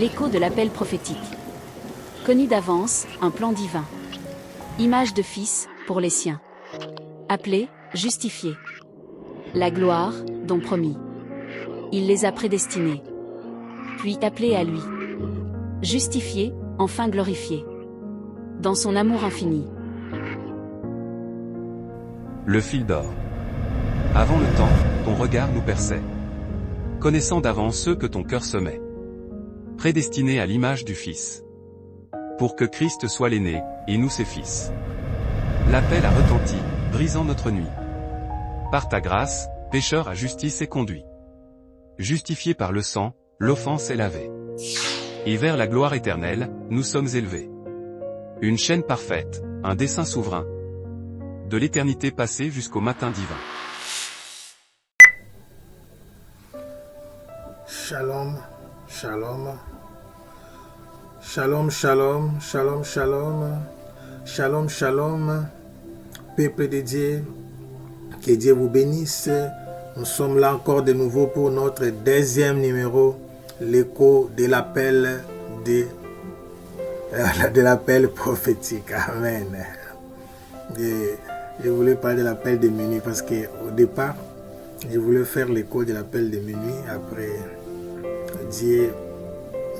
L'écho de l'appel prophétique. Connu d'avance, un plan divin. Image de fils, pour les siens. Appelé, justifié. La gloire, don promis. Il les a prédestinés. Puis appelés à lui. Justifiés, enfin glorifiés. Dans son amour infini. Le fil d'or. Avant le temps, ton regard nous perçait. Connaissant d'avance ceux que ton cœur semait. Prédestinés à l'image du Fils. Pour que Christ soit l'aîné, et nous ses fils. L'appel a retenti, brisant notre nuit. Par ta grâce, pécheur à justice est conduit. Justifié par le sang, l'offense est lavée. Et vers la gloire éternelle, nous sommes élevés. Une chaîne parfaite, un dessein souverain. De l'éternité passée jusqu'au matin divin. Shalom, shalom. Shalom, shalom, shalom, shalom. Shalom, shalom. Peuple de Dieu, que Dieu vous bénisse. Nous sommes là encore de nouveau pour notre deuxième numéro, l'écho de l'appel de l'appel prophétique. Amen. Je voulais parler de l'appel de minuit parce qu'au départ, je voulais faire l'écho de l'appel de minuit. Après, Dieu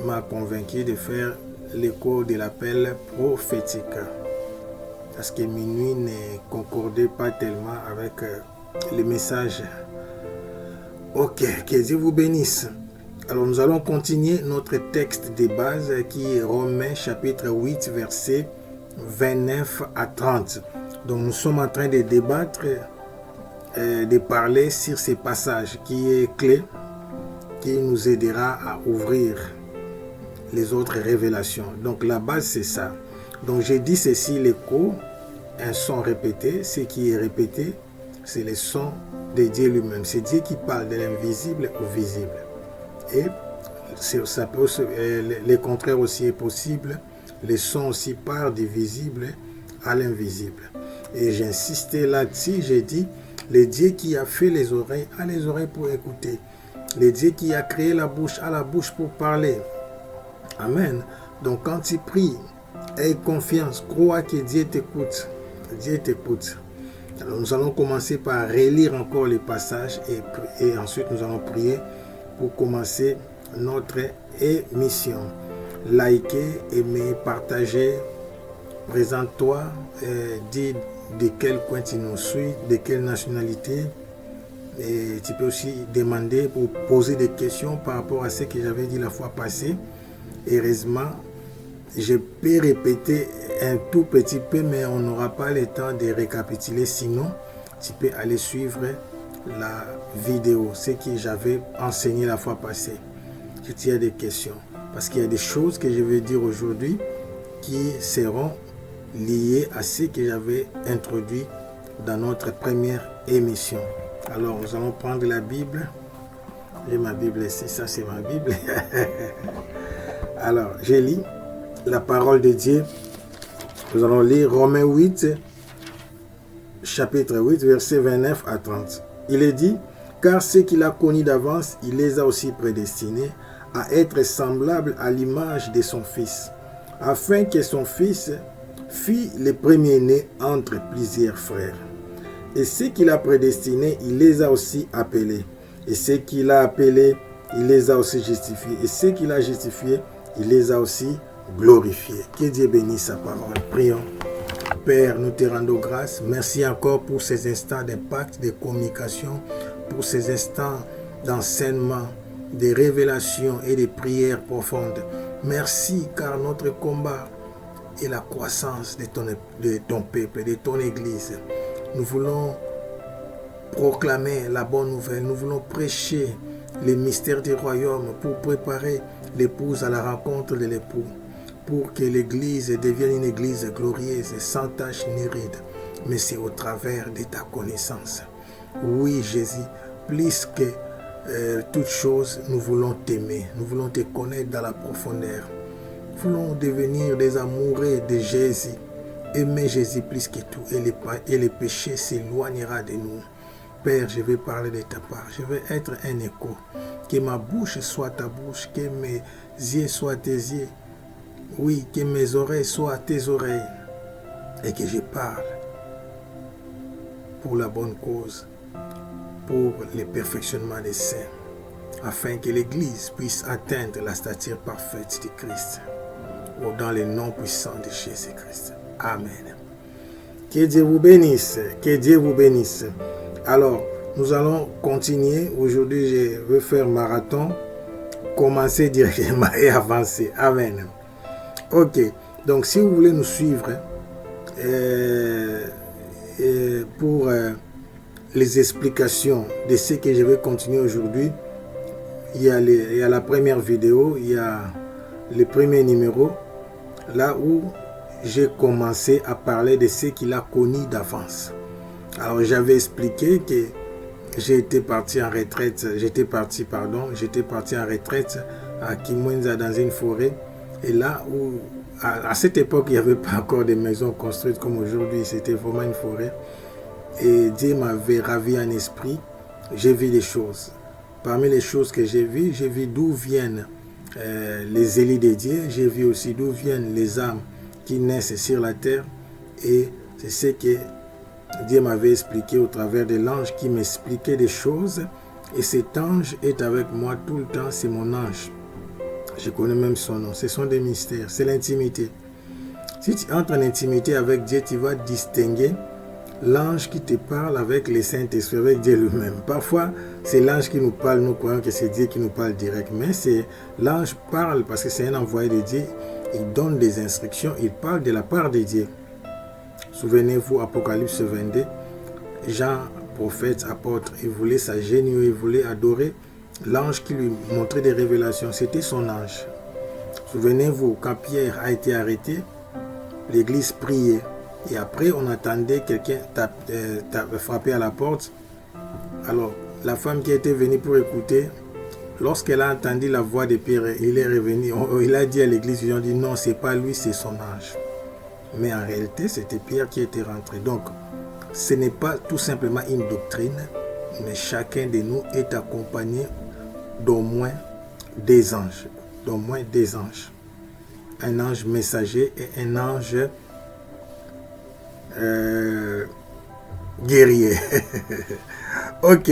m'a convaincu de faire l'écho de l'appel prophétique. Parce que minuit ne concordait pas tellement avec le message. Ok, que Dieu vous bénisse. Alors nous allons continuer notre texte de base qui est Romains chapitre 8 versets 29 à 30. Donc nous sommes en train de débattre, de parler sur ces passages qui est clé, qui nous aidera à ouvrir les autres révélations. Donc la base c'est ça. Donc j'ai dit ceci, l'écho, un son répété, ce qui est répété, c'est le son de Dieu lui-même. C'est Dieu qui parle de l'invisible au visible. Et ça peut aussi, le contraire aussi est possible. Le son aussi part du visible à l'invisible. Et j'ai insisté là-dessus, j'ai dit, le Dieu qui a fait les oreilles a les oreilles pour écouter. Le Dieu qui a créé la bouche a la bouche pour parler. Amen. Donc quand tu pries, aie confiance, crois que Dieu t'écoute. Dieu t'écoute. Alors nous allons commencer par relire encore les passages et ensuite nous allons prier pour commencer notre émission. Likez, aimez, partagez, présente-toi, dis de quel coin tu nous suis, de quelle nationalité. Et tu peux aussi demander ou poser des questions par rapport à ce que j'avais dit la fois passée. Heureusement, je peux répéter un tout petit peu, mais on n'aura pas le temps de récapituler. Sinon, tu peux aller suivre la vidéo, ce que j'avais enseigné la fois passée. Si tu as des questions, parce qu'il y a des choses que je vais dire aujourd'hui qui seront liées à ce que j'avais introduit dans notre première émission. Alors, nous allons prendre la Bible. J'ai ma Bible ici, ça c'est ma Bible. Alors, je lis la parole de Dieu. Nous allons lire Romains 8, chapitre 8, versets 29 à 30. Il est dit, car ceux qu'il a connus d'avance, il les a aussi prédestinés à être semblables à l'image de son Fils, afin que son Fils fût le premier-né entre plusieurs frères. Et ceux qu'il a prédestinés, il les a aussi appelés. Et ceux qu'il a appelés, il les a aussi justifiés. Et ceux qu'il a justifiés, il les a aussi glorifiés. Que Dieu bénisse sa parole. Prions. Père, nous te rendons grâce. Merci encore pour ces instants d'impact, de communication, pour ces instants d'enseignement, de révélation et de prières profondes. Merci car notre combat est la croissance de ton peuple, de ton Église. Nous voulons proclamer la bonne nouvelle. Nous voulons prêcher les mystères du royaume pour préparer l'épouse à la rencontre de l'époux, pour que l'Église devienne une Église glorieuse, sans tache ni ride. Mais c'est au travers de ta connaissance. Oui, Jésus, plus que toute chose, nous voulons t'aimer. Nous voulons te connaître dans la profondeur. Nous voulons devenir des amoureux de Jésus. Aimer Jésus plus que tout. Et le péché s'éloignera de nous. Père, je vais parler de ta part. Je vais être un écho. Que ma bouche soit ta bouche, que mes yeux soient tes yeux. Oui, que mes oreilles soient tes oreilles. Et que je parle pour la bonne cause, pour le perfectionnement des saints, afin que l'Église puisse atteindre la stature parfaite de Christ, ou dans le nom puissant de Jésus-Christ. Amen. Que Dieu vous bénisse, que Dieu vous bénisse. Alors, nous allons continuer. Aujourd'hui, je veux faire marathon, commencer directement et avancer. Amen. Ok, donc si vous voulez nous suivre pour les explications de ce que je vais continuer aujourd'hui, il y a la première vidéo, il y a le premier numéro, là où j'ai commencé à parler de ce qu'il a connu d'avance. Alors j'avais expliqué que j'étais parti en retraite à Kimwenza dans une forêt, et là où à cette époque il n'y avait pas encore de maisons construites comme aujourd'hui, c'était vraiment une forêt, et Dieu m'avait ravi en esprit. J'ai vu des choses. Parmi les choses que j'ai vu d'où viennent les élus de Dieu, j'ai vu aussi d'où viennent les âmes qui naissent sur la terre, et c'est ce que Dieu m'avait expliqué au travers de l'ange qui m'expliquait des choses, et cet ange est avec moi tout le temps, c'est mon ange. Je connais même son nom, ce sont des mystères, c'est l'intimité. Si tu entres en intimité avec Dieu, tu vas distinguer l'ange qui te parle avec le Saint-Esprit, avec Dieu lui-même. Parfois, c'est l'ange qui nous parle, nous croyons que c'est Dieu qui nous parle direct, mais c'est l'ange parle parce que c'est un envoyé de Dieu, il donne des instructions, il parle de la part de Dieu. Souvenez-vous, Apocalypse 22, Jean, prophète, apôtre, il voulait s'agenouiller, il voulait adorer l'ange qui lui montrait des révélations, c'était son ange. Souvenez-vous, quand Pierre a été arrêté, l'église priait. Et après, on attendait quelqu'un frapper à la porte. Alors, la femme qui était venue pour écouter, lorsqu'elle a entendu la voix de Pierre, il est revenu. Il a dit à l'église, ils ont dit non, c'est pas lui, c'est son ange. Mais en réalité, c'était Pierre qui était rentré. Donc, ce n'est pas tout simplement une doctrine, mais chacun de nous est accompagné d'au moins des anges. D'au moins des anges. Un ange messager et un ange guerrier. Ok,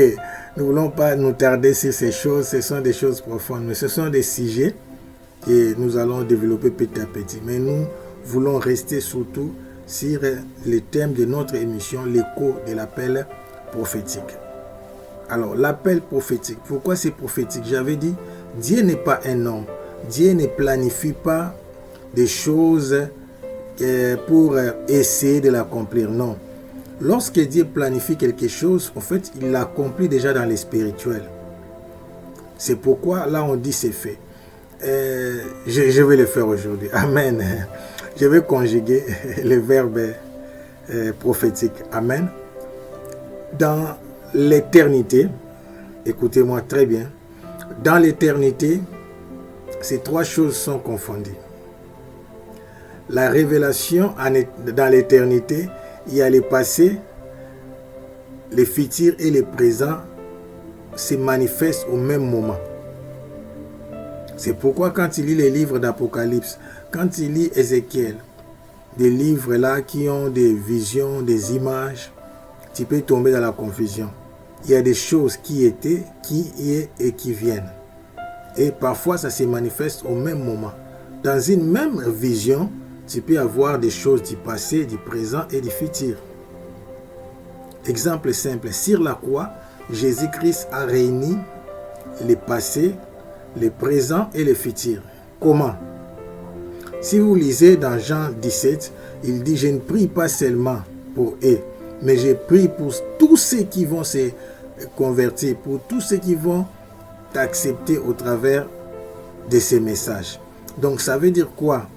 nous ne voulons pas nous tarder sur ces choses, ce sont des choses profondes, mais ce sont des sujets que nous allons développer petit à petit. Mais nous voulons rester surtout sur le thème de notre émission, l'écho de l'appel prophétique. Alors, l'appel prophétique, pourquoi c'est prophétique? J'avais dit, Dieu n'est pas un homme. Dieu ne planifie pas des choses pour essayer de l'accomplir. Non. Lorsque Dieu planifie quelque chose, en fait, il l'accomplit déjà dans le spirituel. C'est pourquoi là on dit c'est fait. Je vais le faire aujourd'hui. Amen. Je vais conjuguer le verbe prophétique. Amen. Dans l'éternité, écoutez-moi très bien, dans l'éternité, ces trois choses sont confondues. La révélation dans l'éternité, il y a le passé, le futur et le présent se manifestent au même moment. C'est pourquoi quand il lit les livres d'Apocalypse, quand il lit Ézéchiel, des livres là qui ont des visions, des images, tu peux tomber dans la confusion. Il y a des choses qui étaient, qui est et qui viennent. Et parfois ça se manifeste au même moment. Dans une même vision, tu peux avoir des choses du passé, du présent et du futur. Exemple simple, sur la croix, Jésus-Christ a réuni le passé, le présent et le futur. Comment? Si vous lisez dans Jean 17, il dit, je ne prie pas seulement pour eux, mais je prie pour tous ceux qui vont se convertir, pour tous ceux qui vont accepter au travers de ces messages. Donc ça veut dire quoi?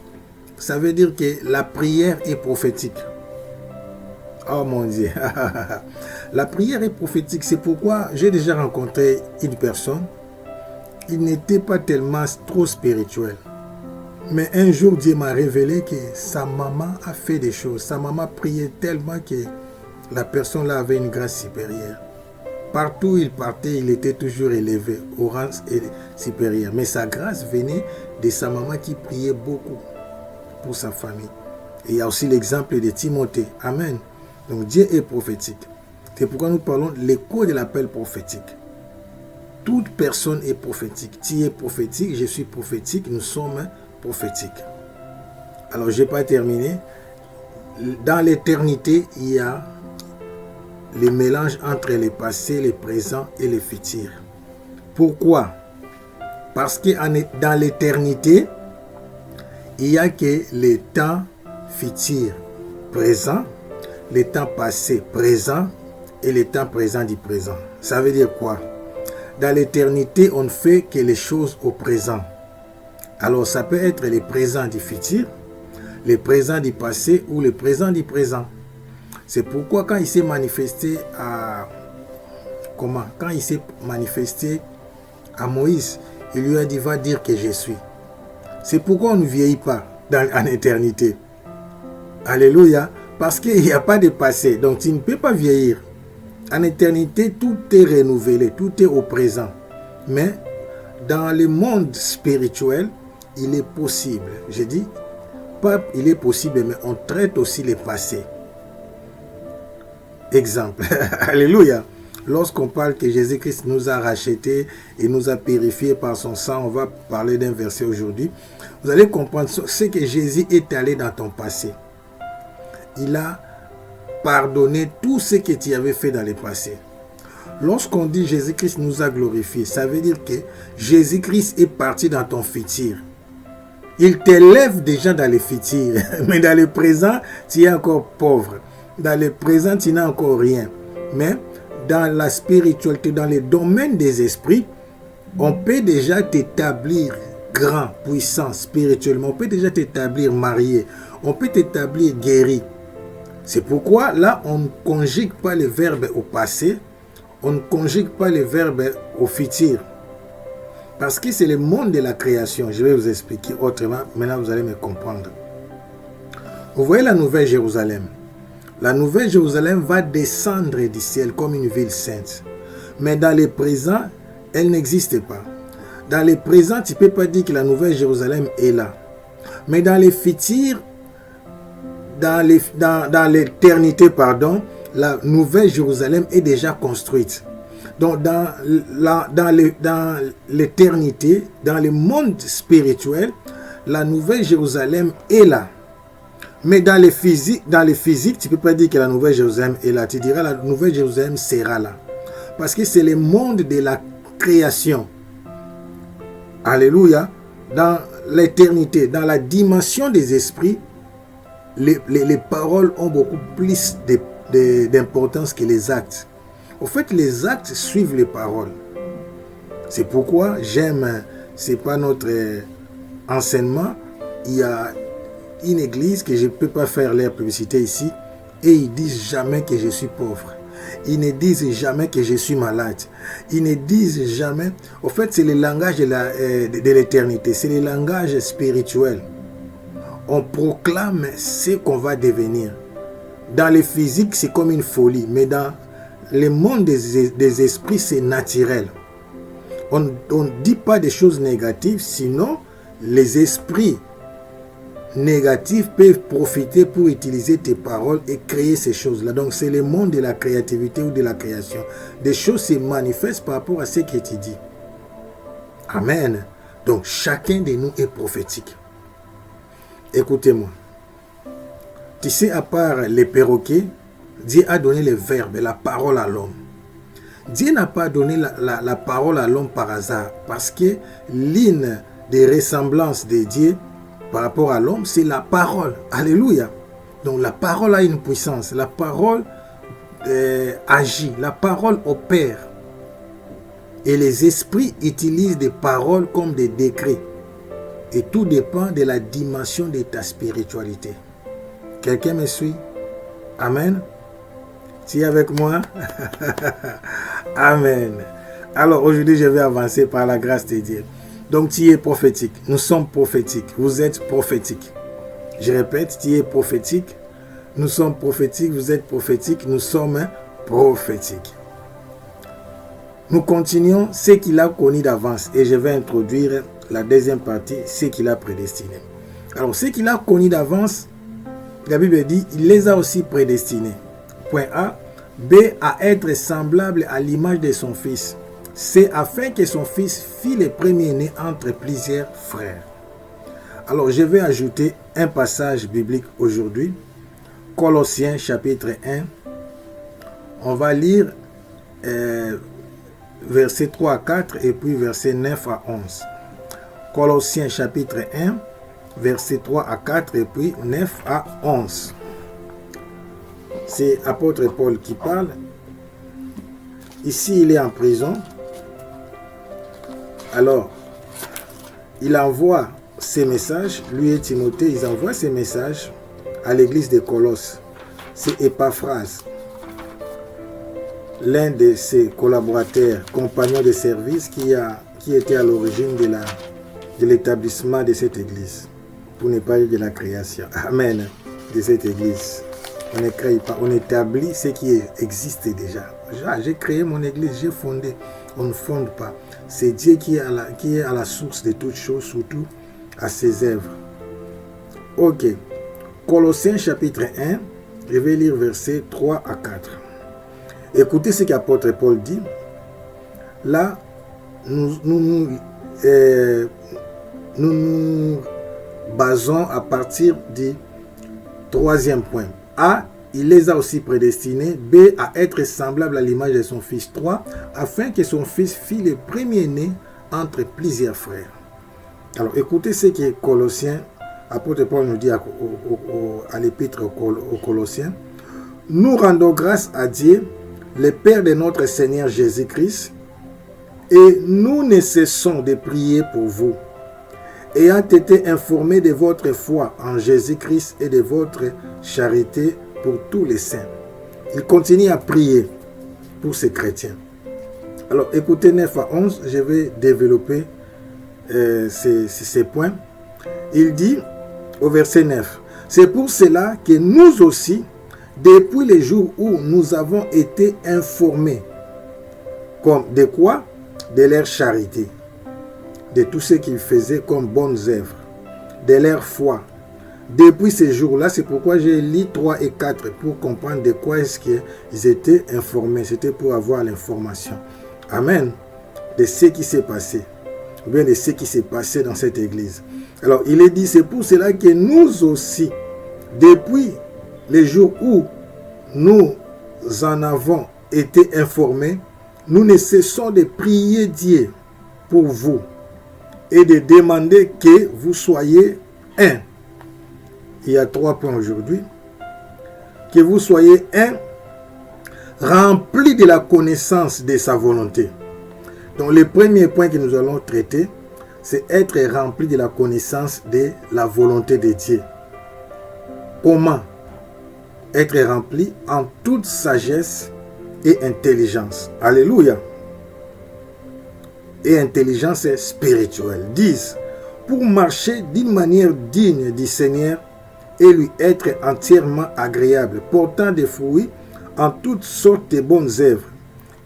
Ça veut dire que la prière est prophétique. Oh mon Dieu. La prière est prophétique. C'est pourquoi j'ai déjà rencontré une personne. Il n'était pas tellement trop spirituel. Mais un jour, Dieu m'a révélé que sa maman a fait des choses. Sa maman priait tellement que la personne là avait une grâce supérieure. Partout où il partait, il était toujours élevé au rang supérieur. Mais sa grâce venait de sa maman qui priait beaucoup pour sa famille. Et il y a aussi l'exemple de Timothée. Amen. Donc Dieu est prophétique. C'est pourquoi nous parlons de l'écho de l'appel prophétique. Toute personne est prophétique. Tu es prophétique, je suis prophétique, nous sommes prophétiques. Alors je n'ai pas terminé. Dans l'éternité, il y a le mélange entre le passé, le présent et le futur. Pourquoi? Parce que dans l'éternité, il n'y a que le temps futur, présent, le temps passé, présent et le temps présent du présent. Ça veut dire quoi? Dans l'éternité, on ne fait que les choses au présent. Alors ça peut être le présent du futur, le présent du passé ou le présent du présent. C'est pourquoi quand il s'est manifesté à Moïse, il lui a dit va dire que je suis. C'est pourquoi on ne vieillit pas en éternité. Alléluia. Parce qu'il n'y a pas de passé. Donc tu ne peux pas vieillir. En éternité, tout est renouvelé, tout est au présent. Mais dans le monde spirituel, il est possible. Je dis, pas il est possible, mais on traite aussi le passé. Exemple. Alléluia. Lorsqu'on parle que Jésus-Christ nous a rachetés et nous a purifiés par son sang, on va parler d'un verset aujourd'hui. Vous allez comprendre ce que Jésus est allé dans ton passé. Il a pardonné tout ce que tu avais fait dans le passé. Lorsqu'on dit Jésus-Christ nous a glorifiés, ça veut dire que Jésus-Christ est parti dans ton futur. Il t'élève déjà dans le futur, mais dans le présent, tu es encore pauvre. Dans le présent, tu n'as encore rien. Mais dans la spiritualité, dans les domaines des esprits, on peut déjà t'établir grand, puissant, spirituellement. On peut déjà t'établir marié. On peut t'établir guéri. C'est pourquoi là, on ne conjugue pas le verbe au passé. On ne conjugue pas le verbe au futur. Parce que c'est le monde de la création. Je vais vous expliquer autrement. Maintenant, vous allez me comprendre. Vous voyez la Nouvelle Jérusalem. La Nouvelle Jérusalem va descendre du ciel comme une ville sainte. Mais dans le présent, elle n'existe pas. Dans le présent, tu ne peux pas dire que la Nouvelle Jérusalem est là. Mais dans le futur, dans l'éternité, la Nouvelle Jérusalem est déjà construite. Donc dans l'éternité, dans le monde spirituel, la Nouvelle Jérusalem est là. Mais dans le physique, tu ne peux pas dire que la Nouvelle Jérusalem est là. Tu diras la Nouvelle Jérusalem sera là. Parce que c'est le monde de la création. Alléluia. Dans l'éternité, dans la dimension des esprits, les paroles ont beaucoup plus d'importance que les actes. Au fait, les actes suivent les paroles. C'est pourquoi j'aime, c'est pas notre enseignement, il y a une église que je ne peux pas faire leur publicité ici, et ils disent jamais que je suis pauvre. Ils ne disent jamais que je suis malade. Ils ne disent jamais... Au fait, c'est le langage de l'éternité, c'est le langage spirituel. On proclame ce qu'on va devenir. Dans le physique, c'est comme une folie, mais dans le monde des esprits, c'est naturel. On ne dit pas des choses négatives, sinon les esprits négatifs peuvent profiter pour utiliser tes paroles et créer ces choses-là. Donc c'est le monde de la créativité ou de la création. Des choses se manifestent par rapport à ce que tu dis. Amen. Donc chacun de nous est prophétique. Écoutez-moi. Tu sais, à part les perroquets, Dieu a donné le verbe, la parole à l'homme. Dieu n'a pas donné la parole à l'homme par hasard, parce que l'une des ressemblances de Dieu par rapport à l'homme, c'est la parole. Alléluia. Donc la parole a une puissance, la parole agit, la parole opère. Et les esprits utilisent des paroles comme des décrets. Et tout dépend de la dimension de ta spiritualité. Quelqu'un me suit? Amen. Tu es avec moi? Amen. Alors aujourd'hui, je vais avancer par la grâce de Dieu. Donc tu es prophétique. Nous sommes prophétiques. Vous êtes prophétique. Je répète, tu es prophétique. Nous sommes prophétiques. Vous êtes prophétique. Nous sommes prophétiques. Nous continuons ce qu'il a connu d'avance. Et je vais introduire la deuxième partie, ce qu'il a prédestiné. Alors, ce qu'il a connu d'avance, la Bible dit, il les a aussi prédestinés. Point A. B. À être semblable à l'image de son fils. C'est afin que son fils fît le premier-né entre plusieurs frères. Alors, je vais ajouter un passage biblique aujourd'hui. Colossiens chapitre 1. On va lire versets 3 à 4 et puis versets 9 à 11. Colossiens chapitre 1, versets 3 à 4 et puis 9 à 11. C'est apôtre Paul qui parle. Ici, il est en prison. Alors, il envoie ces messages, lui et Timothée, ils envoient ces messages à l'église de Colosse. C'est Épaphras, l'un de ses collaborateurs, compagnons de service qui était à l'origine de l'établissement de cette église, pour ne pas dire de la création. Amen. De cette église. On ne crée pas, on établit ce qui existe déjà. J'ai créé mon église, j'ai fondé. On ne fonde pas. C'est Dieu qui est à la source de toutes choses, surtout à ses œuvres. Ok. Colossiens chapitre 1, je vais lire versets 3 à 4. Écoutez ce qu'apôtre Paul dit. Là, nous nous basons à partir du troisième point. A, il les a aussi prédestinés. B, à être semblable à l'image de son fils. 3, afin que son fils fît le premier-né entre plusieurs frères. Alors, écoutez ce que Colossiens, apôtre Paul nous dit à l'épître aux Colossiens. Nous rendons grâce à Dieu, le Père de notre Seigneur Jésus-Christ, et nous ne cessons de prier pour vous, ayant été informés de votre foi en Jésus-Christ et de votre charité pour tous les saints. Il continue à prier pour ces chrétiens. Alors, écoutez 9 à 11, je vais développer ces points. Il dit au verset 9, « C'est pour cela que nous aussi, depuis les jours où nous avons été informés, comme de quoi? De leur charité, de tout ce qu'ils faisaient comme bonnes œuvres, de leur foi. Depuis ces jours-là, c'est pourquoi j'ai lu 3 et 4 pour comprendre de quoi est-ce qu'ils étaient informés. C'était pour avoir l'information. Amen. De ce qui s'est passé, ou bien de ce qui s'est passé dans cette église. Alors, il est dit, c'est pour cela que nous aussi, depuis les jours où nous en avons été informés, nous ne cessons de prier Dieu pour vous et de demander que vous soyez un. Il y a 3 points aujourd'hui. Que vous soyez un, rempli de la connaissance de sa volonté. Donc le premier point que nous allons traiter, c'est être rempli de la connaissance de la volonté de Dieu. Comment être rempli? En toute sagesse et intelligence. Alléluia. Et intelligence spirituelle. 10. Pour marcher d'une manière digne du Seigneur et lui être entièrement agréable, portant des fruits en toutes sortes de bonnes œuvres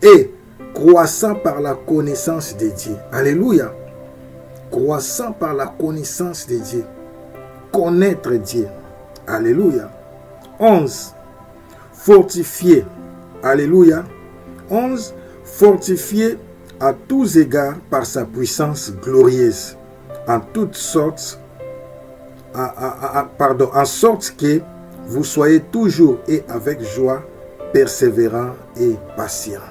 et croissant par la connaissance de Dieu. Alléluia. Croissant par la connaissance de Dieu. Connaître Dieu. Alléluia. 11. Fortifié. Alléluia. 11. Fortifié à tous égards par sa puissance glorieuse. En toutes sortes, en sorte que vous soyez toujours et avec joie, persévérant et patient.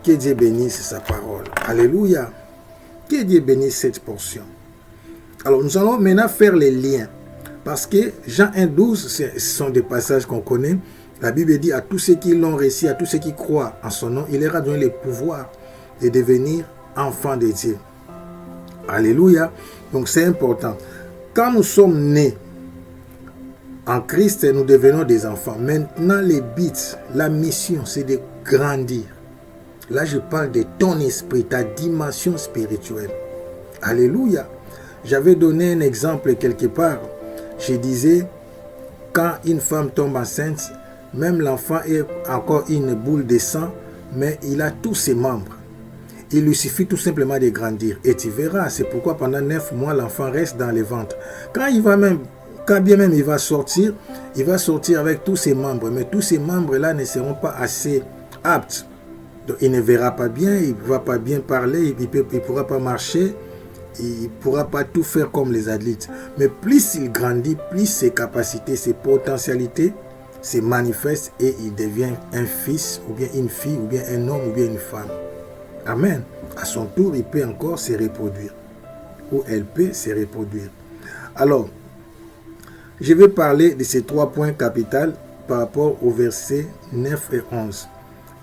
Que Dieu bénisse sa parole. Alléluia. Que Dieu bénisse cette portion. Alors nous allons maintenant faire les liens. Parce que Jean 1,12, ce sont des passages qu'on connaît. La Bible dit à tous ceux qui l'ont reçu, à tous ceux qui croient en son nom, il leur a donné le pouvoir de devenir enfants de Dieu. Alléluia. Donc c'est important. Quand nous sommes nés en Christ, nous devenons des enfants. Maintenant, le but, la mission, c'est de grandir. Là, je parle de ton esprit, ta dimension spirituelle. Alléluia. J'avais donné un exemple quelque part. Je disais, quand une femme tombe enceinte, même l'enfant est encore une boule de sang, mais il a tous ses membres. Il lui suffit tout simplement de grandir. Et tu verras, c'est pourquoi pendant 9 mois, l'enfant reste dans les ventres. Quand bien même il va sortir avec tous ses membres. Mais tous ces membres-là ne seront pas assez aptes. Donc, il ne verra pas bien, il ne va pas bien parler, il ne pourra pas marcher, il ne pourra pas tout faire comme les adultes. Mais plus il grandit, plus ses capacités, ses potentialités se manifestent et il devient un fils, ou bien une fille, ou bien un homme, ou bien une femme. Amen. À son tour, il peut encore se reproduire. Ou elle peut se reproduire. Alors, je vais parler de ces 3 points capitaux par rapport aux versets 9 et 11.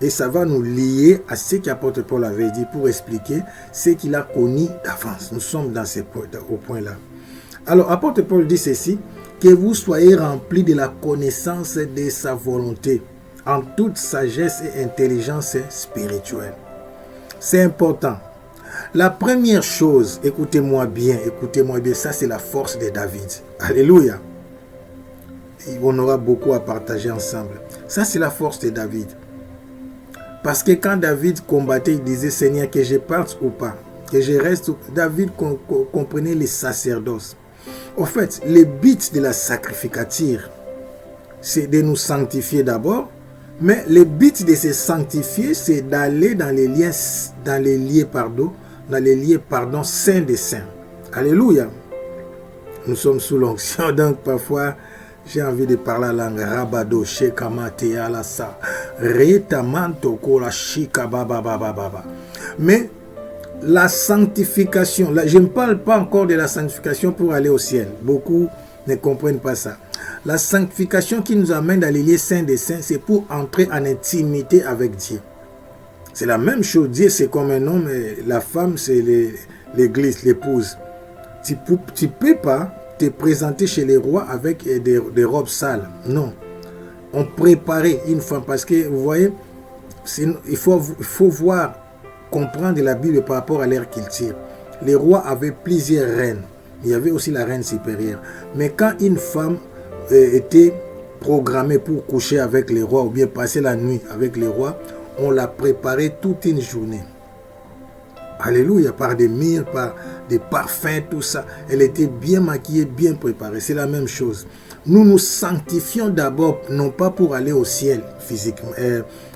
Et ça va nous lier à ce qu'apôtre Paul avait dit pour expliquer ce qu'il a connu d'avance. Nous sommes dans au point-là. Alors, apôtre Paul dit ceci, que vous soyez remplis de la connaissance de sa volonté, en toute sagesse et intelligence spirituelle. C'est important. La première chose, écoutez-moi bien, ça c'est la force de David. Alléluia. On aura beaucoup à partager ensemble. Ça c'est la force de David. Parce que quand David combattait, il disait, Seigneur, que je parte ou pas, que je reste. David comprenait les sacerdoces. En fait, le but de la sacrificature, c'est de nous sanctifier d'abord. Mais le but de se sanctifier, c'est d'aller dans les lieux saints des saints. Alléluia. Nous sommes sous l'onction, donc parfois, j'ai envie de parler la langue. Rabado, Shekamate, Alasa, Retamanto, Kola, Shika, Baba. Mais la sanctification, là, je ne parle pas encore de la sanctification pour aller au ciel. Beaucoup ne comprennent pas ça. La sanctification qui nous amène dans les lieux saints des saints, c'est pour entrer en intimité avec Dieu. C'est la même chose. Dieu, c'est comme un homme, et la femme, c'est l'église, l'épouse. Tu ne peux pas te présenter chez les rois avec des robes sales. Non. On préparait une femme parce que, vous voyez, il faut voir, comprendre la Bible par rapport à l'ère qu'il tire. Les rois avaient plusieurs reines. Il y avait aussi la reine supérieure. Mais quand une femme était programmée pour coucher avec les rois ou bien passer la nuit avec les rois, on la préparait toute une journée. Alléluia, par des myrrhes, par des parfums, tout ça. Elle était bien maquillée, bien préparée. C'est la même chose. Nous nous sanctifions d'abord, non pas pour aller au ciel physiquement,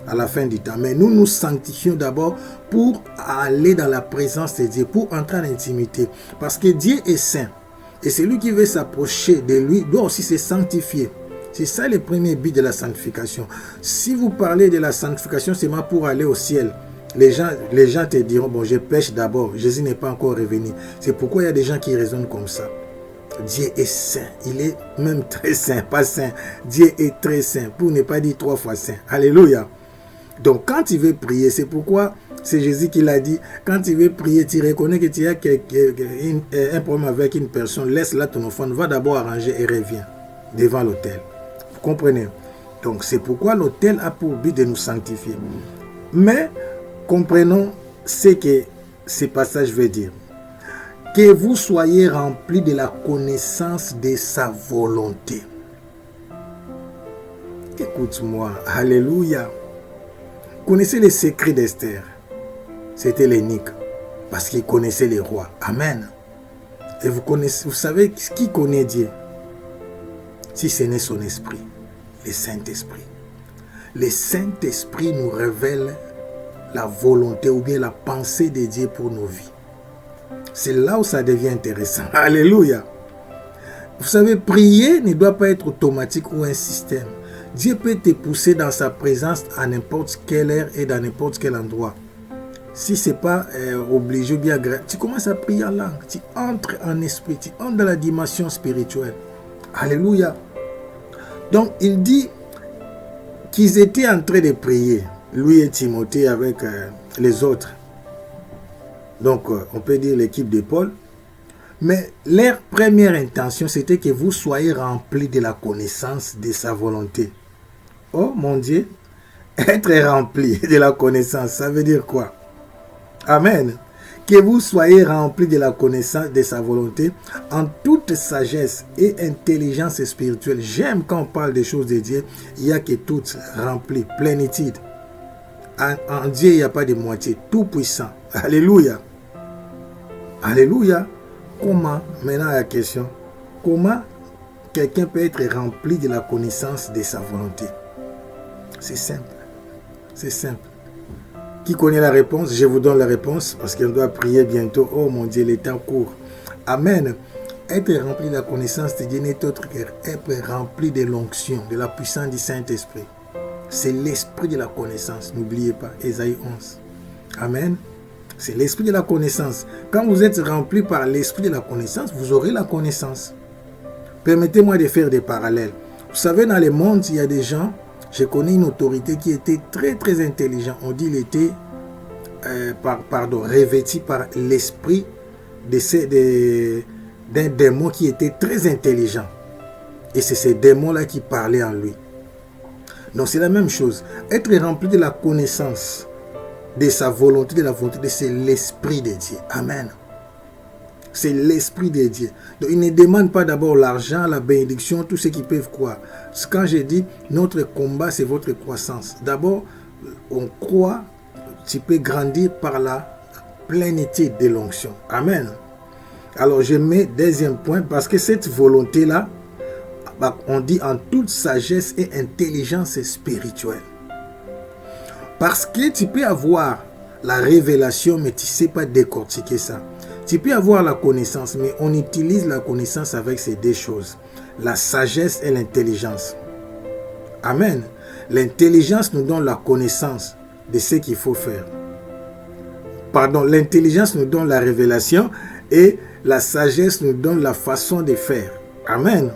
à la fin du temps, mais nous nous sanctifions d'abord pour aller dans la présence de Dieu, pour entrer en intimité. Parce que Dieu est saint. Et celui qui veut s'approcher de lui doit aussi se sanctifier. C'est ça le premier but de la sanctification. Si vous parlez de la sanctification seulement pour aller au ciel, les gens te diront, bon, je pêche d'abord, Jésus n'est pas encore revenu. C'est pourquoi il y a des gens qui raisonnent comme ça. Dieu est saint, il est même très saint, pas saint. Dieu est très saint, pour ne pas dire 3 fois saint. Alléluia. Donc quand tu veux prier, c'est pourquoi c'est Jésus qui l'a dit, quand tu veux prier, tu reconnais que tu as un problème avec une personne, laisse là ton offrande, va d'abord arranger et reviens devant l'autel. Vous comprenez? Donc c'est pourquoi l'autel a pour but de nous sanctifier. Mais comprenons ce que ce passage veut dire. Que vous soyez remplis de la connaissance de sa volonté. Écoute-moi, alléluia. Connaissez les secrets d'Esther. C'était l'énigme, parce qu'il connaissait les rois. Amen. Et vous savez qui connaît Dieu? Si ce n'est son esprit, le Saint-Esprit. Le Saint-Esprit nous révèle la volonté ou bien la pensée de Dieu pour nos vies. C'est là où ça devient intéressant. Alléluia. Vous savez, prier ne doit pas être automatique ou un système. Dieu peut te pousser dans sa présence à n'importe quelle heure et dans n'importe quel endroit. Si ce n'est pas obligé ou bien agréable, tu commences à prier en langue. Tu entres en esprit, tu entres dans la dimension spirituelle. Alléluia. Donc, il dit qu'ils étaient en train de prier, lui et Timothée avec les autres. Donc, on peut dire l'équipe de Paul. Mais leur première intention, c'était que vous soyez remplis de la connaissance de sa volonté. Oh mon Dieu, être rempli de la connaissance, ça veut dire quoi? Amen. Que vous soyez remplis de la connaissance de sa volonté en toute sagesse et intelligence spirituelle. J'aime quand on parle des choses de Dieu, il n'y a que toutes remplies, plénitude. En Dieu, il n'y a pas de moitié. Tout puissant. Alléluia. Alléluia. Comment, maintenant la question, comment quelqu'un peut être rempli de la connaissance de sa volonté? C'est simple. C'est simple. Qui connaît la réponse? Je vous donne la réponse parce qu'on doit prier bientôt. Oh mon Dieu, le temps court. Amen. Être rempli de la connaissance de Dieu n'est autre qu'être rempli de l'onction, de la puissance du Saint-Esprit. C'est l'esprit de la connaissance. N'oubliez pas, Ésaïe 11. Amen. C'est l'esprit de la connaissance. Quand vous êtes rempli par l'esprit de la connaissance, vous aurez la connaissance. Permettez-moi de faire des parallèles. Vous savez, dans le monde, il y a des gens, je connais une autorité qui était très très intelligent. On dit qu'il était revêtu par l'esprit d'un démon qui était très intelligent. Et c'est ces démons-là qui parlaient en lui. Donc c'est la même chose. Être rempli de la connaissance de sa volonté, de la volonté de c'est l'esprit de Dieu. Amen. C'est l'esprit de Dieu. Donc il ne demande pas d'abord l'argent, la bénédiction, tout ce qu'ils peuvent croire. Quand je dis notre combat, c'est votre croissance. D'abord, on croit, tu peux grandir par la plénitude de l'onction. Amen. Alors je mets deuxième point parce que cette volonté-là, on dit en toute sagesse et intelligence spirituelle. Parce que tu peux avoir la révélation, mais tu ne sais pas décortiquer ça. Tu peux avoir la connaissance, mais on utilise la connaissance avec ces deux choses. La sagesse et l'intelligence. Amen. L'intelligence nous donne la connaissance de ce qu'il faut faire. Pardon, l'intelligence nous donne la révélation et la sagesse nous donne la façon de faire. Amen.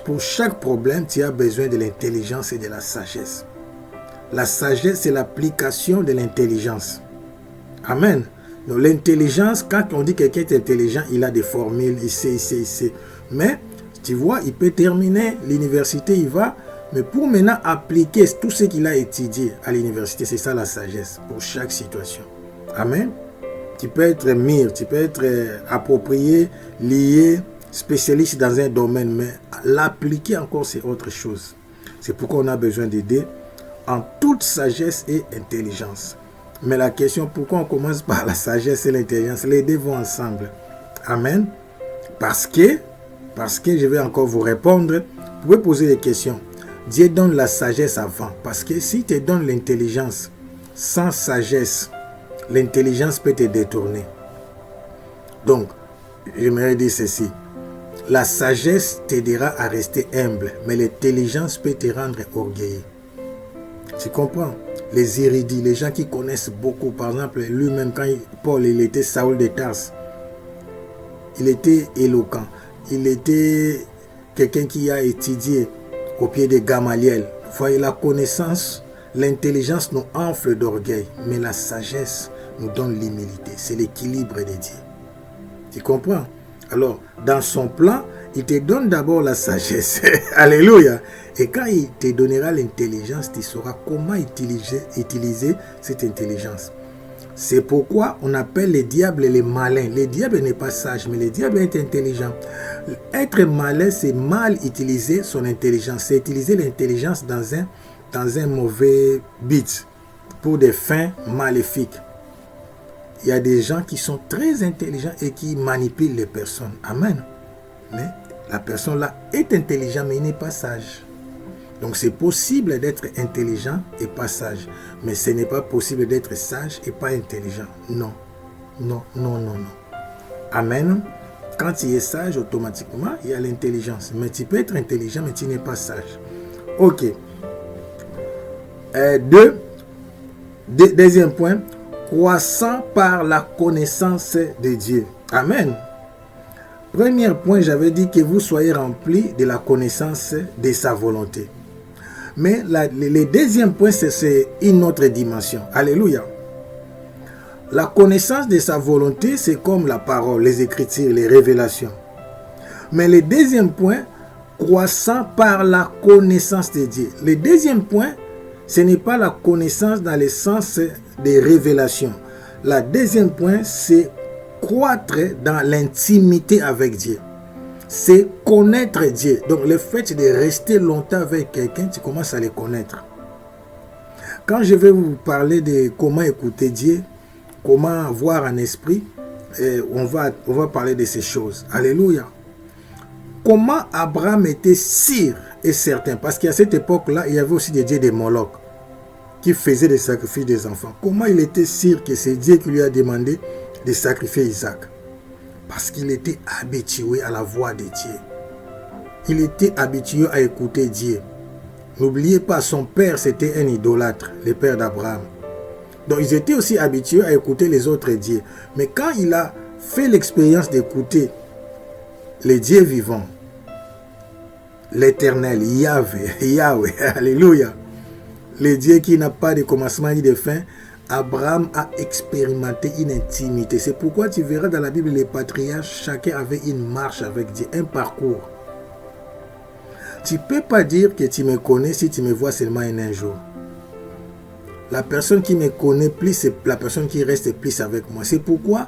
Pour chaque problème, tu as besoin de l'intelligence et de la sagesse. La sagesse, c'est l'application de l'intelligence. Amen. Donc l'intelligence, quand on dit que quelqu'un est intelligent, il a des formules, il sait. Mais, tu vois, il peut terminer l'université, il va, mais pour maintenant appliquer tout ce qu'il a étudié à l'université, c'est ça la sagesse, pour chaque situation. Amen. Tu peux être mire, tu peux être approprié, lié, spécialiste dans un domaine, mais l'appliquer encore, c'est autre chose. C'est pourquoi on a besoin d'aider en toute sagesse et intelligence. Mais la question, pourquoi on commence par la sagesse et l'intelligence? Les deux vont ensemble. Amen. Parce que je vais encore vous répondre. Vous pouvez poser des questions. Dieu donne la sagesse avant. Parce que si tu donnes l'intelligence sans sagesse, l'intelligence peut te détourner. Donc, j'aimerais dire ceci. La sagesse t'aidera à rester humble, mais l'intelligence peut te rendre orgueilleux. Tu comprends? Les érudits, les gens qui connaissent beaucoup, par exemple, lui-même, quand Paul, il était Saoul de Tarse, il était éloquent. Il était quelqu'un qui a étudié au pied de Gamaliel. Vous voyez, la connaissance, l'intelligence nous enfle d'orgueil, mais la sagesse nous donne l'humilité. C'est l'équilibre de Dieu. Tu comprends? Alors, dans son plan, il te donne d'abord la sagesse. Alléluia. Et quand il te donnera l'intelligence, tu sauras comment utiliser cette intelligence. C'est pourquoi on appelle les diables les malins. Le diable n'est pas sage, mais le diable est intelligent. Être malin, c'est mal utiliser son intelligence. C'est utiliser l'intelligence dans un mauvais but, pour des fins maléfiques. Il y a des gens qui sont très intelligents et qui manipulent les personnes. Amen. Mais la personne là est intelligente, mais il n'est pas sage. Donc c'est possible d'être intelligent et pas sage. Mais ce n'est pas possible d'être sage et pas intelligent. Non. Amen. Quand tu es sage, automatiquement, il y a l'intelligence. Mais tu peux être intelligent, mais tu n'es pas sage. Ok. Deuxième point. Croissant par la connaissance de Dieu. Amen. Premier point, j'avais dit que vous soyez remplis de la connaissance de sa volonté. Mais le deuxième point, c'est une autre dimension. Alléluia. La connaissance de sa volonté, c'est comme la parole, les écritures, les révélations. Mais le deuxième point, croissant par la connaissance de Dieu. Le deuxième point, ce n'est pas la connaissance dans le sens des révélations. Le deuxième point, c'est croître dans l'intimité avec Dieu. C'est connaître Dieu. Donc le fait de rester longtemps avec quelqu'un, tu commences à le connaître. Quand je vais vous parler de comment écouter Dieu, comment voir en esprit, on va parler de ces choses. Alléluia. Comment Abraham était sûr et certain, parce qu'à cette époque-là, il y avait aussi des dieux de Moloch qui faisaient des sacrifices des enfants. Comment il était sûr que c'est Dieu qui lui a demandé de sacrifier Isaac? Parce qu'il était habitué à la voix de Dieu. Il était habitué à écouter Dieu. N'oubliez pas, son père, c'était un idolâtre, le père d'Abraham. Donc, ils étaient aussi habitués à écouter les autres dieux. Mais quand il a fait l'expérience d'écouter les dieux vivants, l'Éternel, Yahweh, alléluia, le Dieu qui n'a pas de commencement ni de fin, Abraham a expérimenté une intimité. C'est pourquoi tu verras dans la Bible, les patriarches, chacun avait une marche avec Dieu, un parcours. Tu ne peux pas dire que tu me connais si tu me vois seulement un jour. La personne qui me connaît plus, c'est la personne qui reste plus avec moi. C'est pourquoi,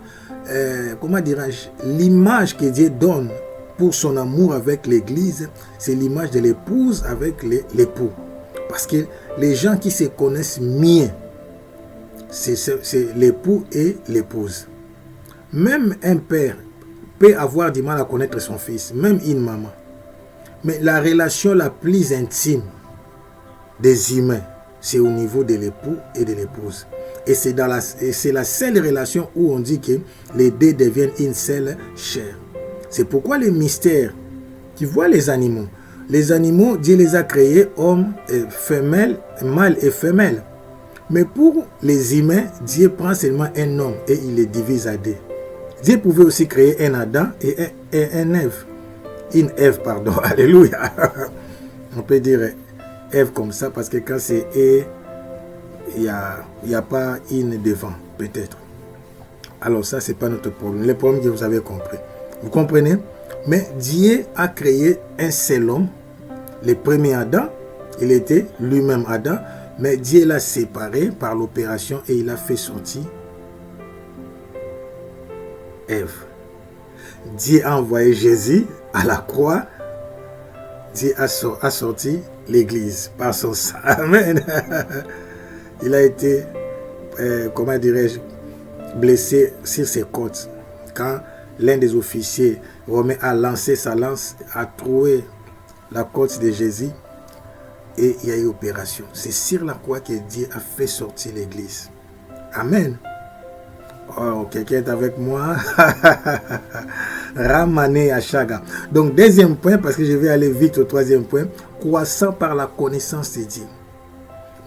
comment dirais-je, l'image que Dieu donne pour son amour avec l'Église, c'est l'image de l'épouse avec l'époux. Parce que les gens qui se connaissent mieux, c'est l'époux et l'épouse. Même un père peut avoir du mal à connaître son fils, même une maman. Mais la relation la plus intime des humains, c'est au niveau de l'époux et de l'épouse. Et c'est la seule relation où on dit que les deux deviennent une seule chair. C'est pourquoi les mystères qui voient les animaux, Dieu les a créés hommes et femelles, mâles et femelles. Mais pour les humains, Dieu prend seulement un homme et il les divise à deux. Dieu pouvait aussi créer un Adam et un Ève. Une Ève, pardon, alléluia. On peut dire Ève comme ça parce que quand c'est E, il n'y a pas une devant, peut-être. Alors ça, ce n'est pas notre problème. Le problème que vous avez compris. Vous comprenez? Mais Dieu a créé un seul homme, le premier Adam. Il était lui-même Adam, mais Dieu l'a séparé par l'opération et il a fait sortir Ève. Dieu a envoyé Jésus à la croix. Dieu a sorti l'Église par son sang. Amen. Il a été, comment dirais-je, blessé sur ses côtes. Quand l'un des officiers romains a lancé sa lance, a troué la côte de Jésus et il y a eu opération. C'est sur la croix que Dieu a fait sortir l'Église. Amen. Oh, quelqu'un est avec moi. Ramané à Chaga. Donc, deuxième point, parce que je vais aller vite au troisième point. Croissant par la connaissance de Dieu.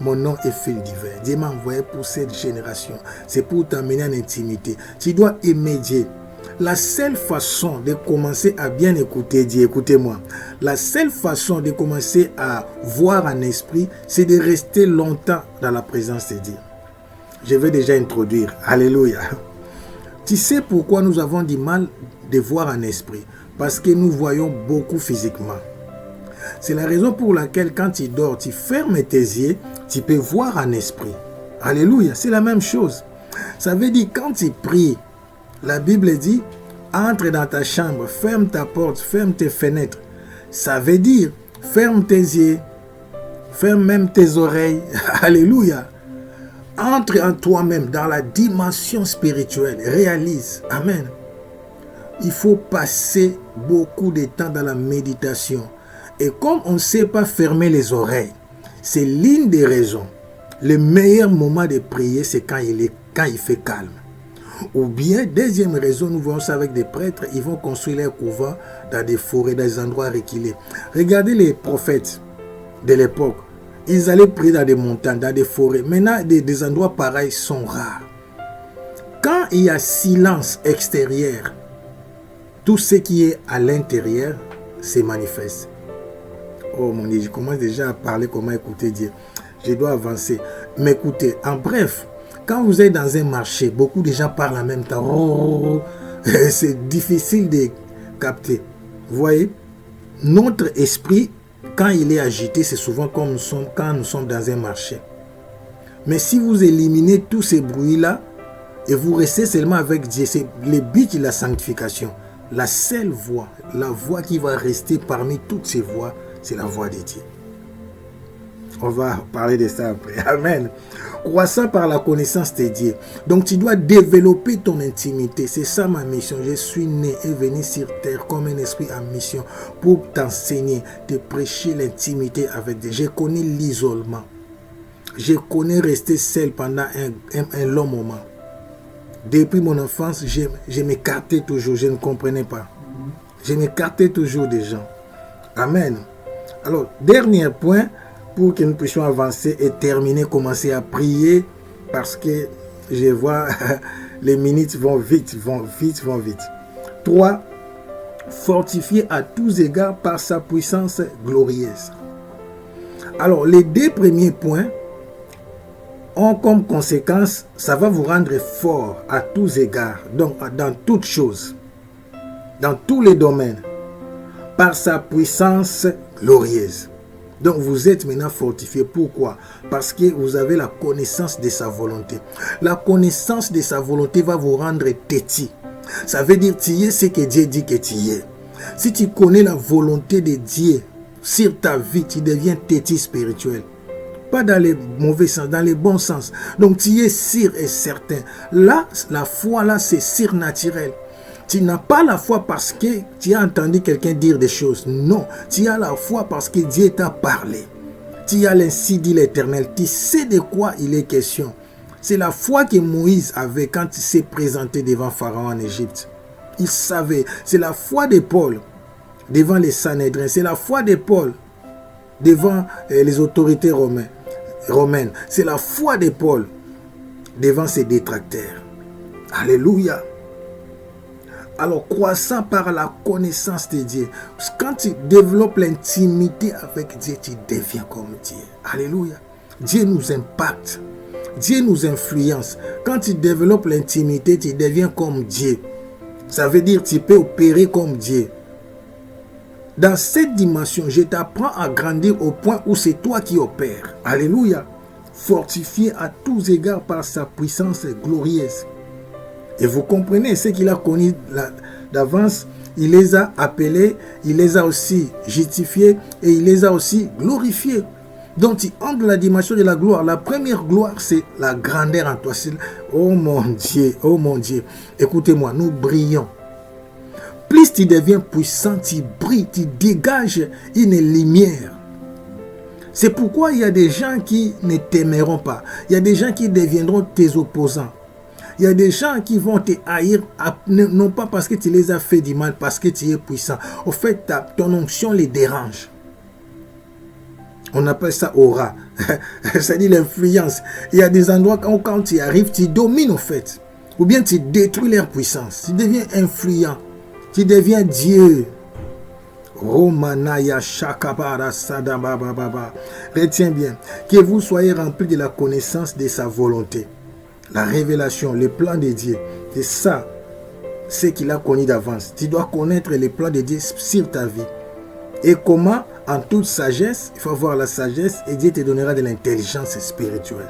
Mon nom est fil divin. Dieu m'a envoyé pour cette génération. C'est pour t'amener en intimité. Tu dois aimer Dieu. La seule façon de commencer à bien écouter Dieu, écoutez-moi, la seule façon de commencer à voir en esprit, c'est de rester longtemps dans la présence de Dieu. Je vais déjà introduire. Alléluia. Tu sais pourquoi nous avons du mal de voir en esprit? Parce que nous voyons beaucoup physiquement. C'est la raison pour laquelle quand tu dors, tu fermes tes yeux, tu peux voir en esprit. Alléluia. C'est la même chose. Ça veut dire quand tu pries, la Bible dit, entre dans ta chambre, ferme ta porte, ferme tes fenêtres. Ça veut dire, ferme tes yeux, ferme même tes oreilles. Alléluia. Entre en toi-même dans la dimension spirituelle. Réalise. Amen. Il faut passer beaucoup de temps dans la méditation. Et comme on ne sait pas fermer les oreilles, c'est l'une des raisons. Le meilleur moment de prier, c'est quand il fait calme. Ou bien, deuxième raison, nous voyons ça avec des prêtres, ils vont construire leur couvent dans des forêts, dans des endroits reculés. Regardez les prophètes de l'époque. Ils allaient prier dans des montagnes, dans des forêts. Maintenant, des endroits pareils sont rares. Quand il y a silence extérieur, tout ce qui est à l'intérieur se manifeste. Oh mon Dieu, je commence déjà à parler comment écouter Dieu. Je dois avancer. M'écouter. En bref, quand vous êtes dans un marché, beaucoup de gens parlent en même temps. Oh, c'est difficile de capter. Vous voyez, notre esprit, quand il est agité, c'est souvent comme quand nous sommes dans un marché. Mais si vous éliminez tous ces bruits-là et vous restez seulement avec Dieu, c'est le but de la sanctification. La seule voix, la voix qui va rester parmi toutes ces voix, c'est la voix de Dieu. On va parler de ça après. Amen. Croissant par la connaissance de Dieu. Donc tu dois développer ton intimité. C'est ça ma mission. Je suis né et venu sur terre comme un esprit en mission pour t'enseigner, te prêcher l'intimité avec Dieu. Je connais l'isolement. Je connais rester seul pendant un long moment. Depuis mon enfance, je m'écartais toujours. Je ne comprenais pas. Je m'écartais toujours des gens. Amen. Alors, dernier point, pour que nous puissions avancer et terminer, commencer à prier, parce que je vois les minutes vont vite. 3. Fortifié à tous égards par sa puissance glorieuse. Alors, les 2 premiers points ont comme conséquence, ça va vous rendre fort à tous égards, donc dans toutes choses, dans tous les domaines, par sa puissance glorieuse. Donc vous êtes maintenant fortifié. Pourquoi? Parce que vous avez la connaissance de sa volonté. La connaissance de sa volonté va vous rendre têtu. Ça veut dire tu es ce que Dieu dit que tu es. Si tu connais la volonté de Dieu sur ta vie, tu deviens têtu spirituel. Pas dans les mauvais sens, dans les bons sens. Donc tu es sûr et certain. Là, la foi là, c'est surnaturel. Tu n'as pas la foi parce que tu as entendu quelqu'un dire des choses. Non, tu as la foi parce que Dieu t'a parlé. Tu as l'ainsi dit l'Éternel. Tu sais de quoi il est question. C'est la foi que Moïse avait quand il s'est présenté devant Pharaon en Égypte. Il savait. C'est la foi de Paul devant les Sanhédrins. C'est la foi de Paul devant les autorités romaines. C'est la foi de Paul devant ses détracteurs. Alléluia. Alors, croissant par la connaissance de Dieu. Quand tu développes l'intimité avec Dieu, tu deviens comme Dieu. Alléluia. Dieu nous impacte. Dieu nous influence. Quand tu développes l'intimité, tu deviens comme Dieu. Ça veut dire que tu peux opérer comme Dieu. Dans cette dimension, je t'apprends à grandir au point où c'est toi qui opères. Alléluia. Fortifié à tous égards par sa puissance glorieuse. Et vous comprenez ce qu'il a connu d'avance. Il les a appelés, il les a aussi justifiés et il les a aussi glorifiés. Donc, tu entres dans la dimension de la gloire. La première gloire, c'est la grandeur en toi. Oh mon Dieu, oh mon Dieu. Écoutez-moi, nous brillons. Plus tu deviens puissant, tu brilles, tu dégages une lumière. C'est pourquoi il y a des gens qui ne t'aimeront pas. Il y a des gens qui deviendront tes opposants. Il y a des gens qui vont te haïr, non pas parce que tu les as fait du mal, parce que tu es puissant. Au fait, ton onction les dérange. On appelle ça aura. C'est-à-dire l'influence. Il y a des endroits où quand tu arrives, tu domines au fait. Ou bien tu détruis leur puissance. Tu deviens influent. Tu deviens Dieu. Romanaya Shakabara Sadababa. Retiens bien. Que vous soyez remplis de la connaissance de sa volonté. La révélation, le plan de Dieu. C'est ça, ce qu'il a connu d'avance. Tu dois connaître les plans de Dieu sur ta vie. Et comment? En toute sagesse, il faut avoir la sagesse et Dieu te donnera de l'intelligence spirituelle.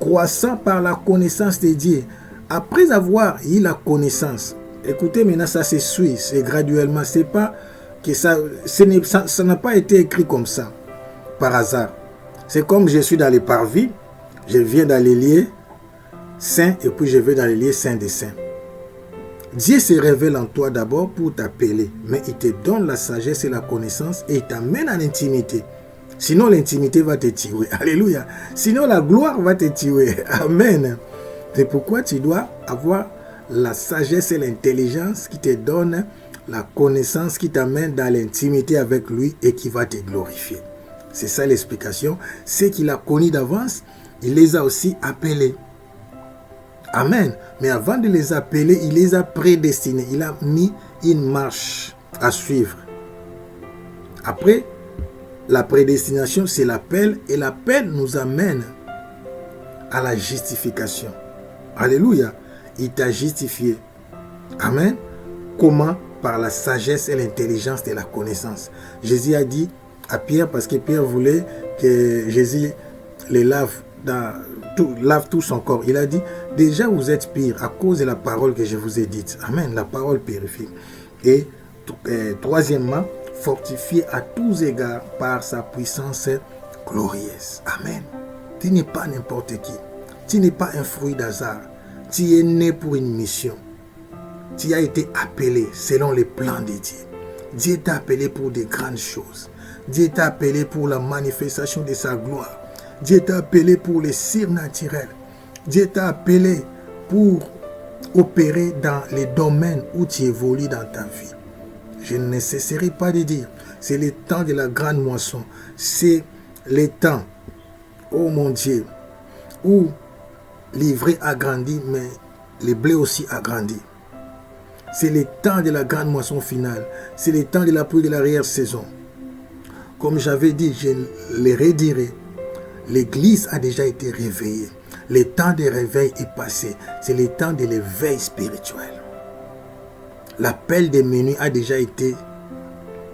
Croissant par la connaissance de Dieu. Après avoir eu la connaissance, écoutez maintenant, ça se suit, c'est graduellement. C'est pas que ça n'a pas été écrit comme ça, par hasard. C'est comme je suis dans les parvis, je viens dans les lieux saint et puis je vais dans les lieux saints des saints. Dieu se révèle en toi d'abord pour t'appeler, mais il te donne la sagesse et la connaissance et il t'amène en intimité. Sinon l'intimité va te tuer. Alléluia. Sinon la gloire va te tuer. Amen. C'est pourquoi tu dois avoir la sagesse et l'intelligence qui te donne la connaissance qui t'amène dans l'intimité avec lui et qui va te glorifier. C'est ça l'explication. Ce qu'il a connu d'avance, il les a aussi appelés. Amen. Mais avant de les appeler, il les a prédestinés. Il a mis une marche à suivre. Après, la prédestination, c'est l'appel. Et l'appel nous amène à la justification. Alléluia. Il t'a justifié. Amen. Comment? Par la sagesse et l'intelligence de la connaissance. Jésus a dit à Pierre, parce que Pierre voulait que Jésus les lave tout son corps. Il a dit, déjà vous êtes pire à cause de la parole que je vous ai dite. Amen, la parole purifie. Et troisièmement, fortifié à tous égards par sa puissance glorieuse. Amen. Tu n'es pas n'importe qui. Tu n'es pas un fruit d'hasard. Tu es né pour une mission. Tu as été appelé selon les plans de Dieu. Dieu t'a appelé pour de grandes choses. Dieu t'a appelé pour la manifestation de sa gloire. Dieu t'a appelé pour les surnaturels. Dieu t'a appelé pour opérer dans les domaines où tu évolues dans ta vie. Je ne cesserai pas de dire, c'est le temps de la grande moisson. C'est le temps, oh mon Dieu, où l'ivraie a grandi, mais le blé aussi a grandi. C'est le temps de la grande moisson finale. C'est le temps de la pluie de l'arrière-saison. Comme j'avais dit, je le redirai. L'église a déjà été réveillée. Le temps de réveil est passé. C'est le temps de l'éveil spirituel. L'appel de minuit a déjà été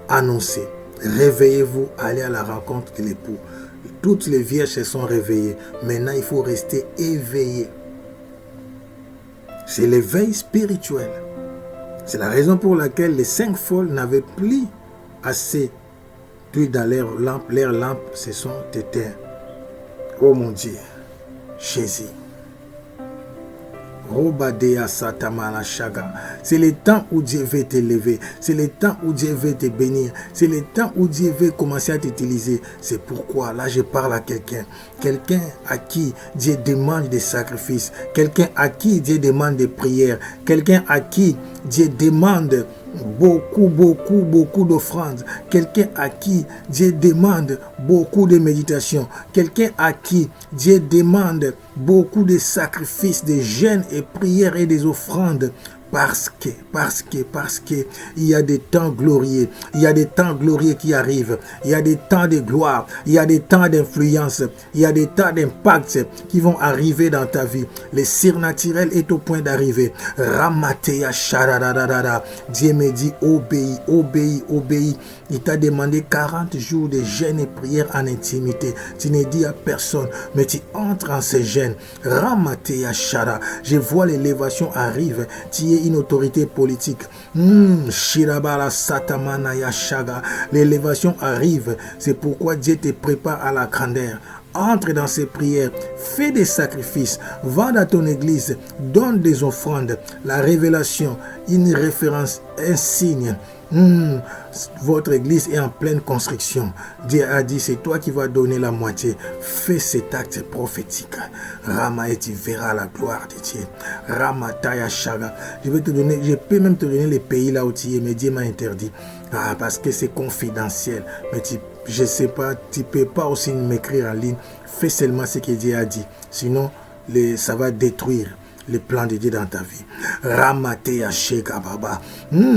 annoncé. Réveillez-vous, allez à la rencontre de l'époux. Toutes les vierges se sont réveillées. Maintenant, il faut rester éveillé. C'est l'éveil spirituel. C'est la raison pour laquelle les 5 folles n'avaient plus assez d'huile dans leurs lampes se sont éteintes. Oh mon Dieu, Jésus. C'est le temps où Dieu veut t'élever. C'est le temps où Dieu veut te bénir. C'est le temps où Dieu veut commencer à t'utiliser. C'est pourquoi là je parle à quelqu'un. Quelqu'un à qui Dieu demande des sacrifices. Quelqu'un à qui Dieu demande des prières. Quelqu'un à qui Dieu demande beaucoup d'offrandes. Quelqu'un à qui Dieu demande beaucoup de méditation. Quelqu'un à qui Dieu demande beaucoup de sacrifices, de jeûnes et prières et des offrandes. Parce que il y a des temps glorieux, il y a des temps glorieux qui arrivent, il y a des temps de gloire, il y a des temps d'influence, il y a des temps d'impact qui vont arriver dans ta vie. Le surnaturel est au point d'arriver. Ramateya sharadadada. Dieu me dit obéis, obéis, obéis. Il t'a demandé 40 jours de jeûne et prière en intimité. Tu ne dis à personne, mais tu entres en ces jeûnes. Ramateya shara. Je vois l'élévation arrive. Tu es une autorité politique. Shirabala satamana yashaga. L'élévation arrive. C'est pourquoi Dieu te prépare à la grandeur. Entre dans ces prières, fais des sacrifices, va dans ton église, donne des offrandes. La révélation, une référence, un signe. Votre église est en pleine construction. Dieu a dit, c'est toi qui vas donner la moitié. Fais cet acte prophétique. Rama, et tu verras la gloire de Dieu. Rama Taya Shaga. Je peux même te donner les pays là où tu es, mais Dieu m'a interdit. Parce que c'est confidentiel. Mais je ne sais pas, tu ne peux pas aussi m'écrire en ligne. Fais seulement ce que Dieu a dit. Sinon, ça va détruire les plans de Dieu dans ta vie. Ramatea Sheka Baba.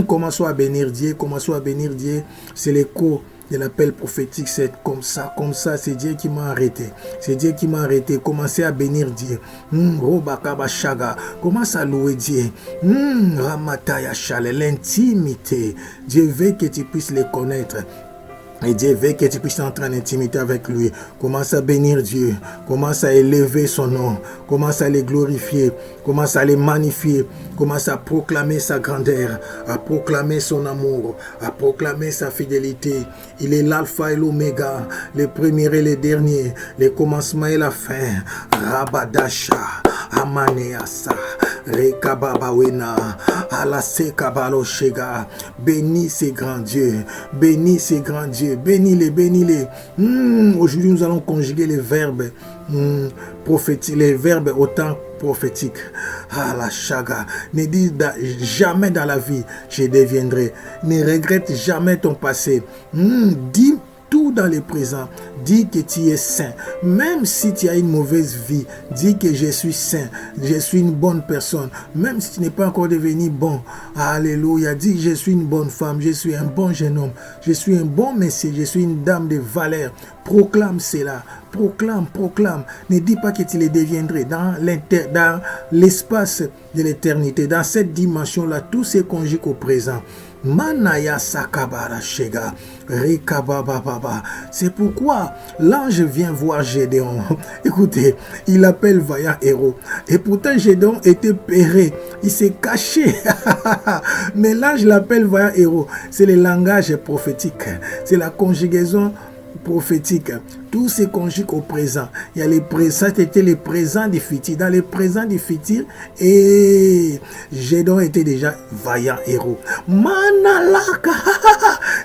Commençons à bénir Dieu. Commençons à bénir Dieu. C'est l'écho de l'appel prophétique. C'est comme ça. C'est Dieu qui m'a arrêté. C'est Dieu qui m'a arrêté. Commencez à bénir Dieu. Robakaba Shaga. Commence à louer Dieu. Ramataya Shale. L'intimité. Dieu veut que tu puisses les connaître. Et Dieu veut que tu puisses entrer en intimité avec lui. Commence à bénir Dieu. Commence à élever son nom. Commence à les glorifier. Commence à les magnifier. Commence à proclamer sa grandeur. À proclamer son amour. À proclamer sa fidélité. Il est l'alpha et l'oméga. Le premier et le dernier. Le commencement et la fin. Rabadasha. Amaneasa. Rekababawena. Alase Kabalo Shega. Bénis ces grands dieux. Bénis ces grands dieux. Bénis-les, bénis-les. Aujourd'hui, nous allons conjuguer les verbes prophétiques, les verbes autant prophétiques. La chaga. Ne dis jamais dans la vie, je deviendrai. Ne regrette jamais ton passé. Dis tout dans le présent. Dis que tu es saint. Même si tu as une mauvaise vie, dis que je suis saint. Je suis une bonne personne. Même si tu n'es pas encore devenu bon. Alléluia. Dis je suis une bonne femme. Je suis un bon jeune homme. Je suis un bon monsieur. Je suis une dame de valeur. Proclame cela. Proclame, proclame. Ne dis pas que tu le deviendrais. Dans l'espace de l'éternité, dans cette dimension-là, tout se conjugue au présent. Manaya Sakabara Shega Rekababa. C'est pourquoi l'ange vient voir Gédéon. Écoutez, il appelle vaillant héros. Et pourtant Gédéon était peuré. Il s'est caché. Mais l'ange l'appelle vaillant héros. C'est le langage prophétique. C'est la conjugaison prophétique, tout se conjugue au présent. Il y a les présents, c'était les présents du futur. Dans les présents du futur, et Gédéon était déjà vaillant héros. Manalaka,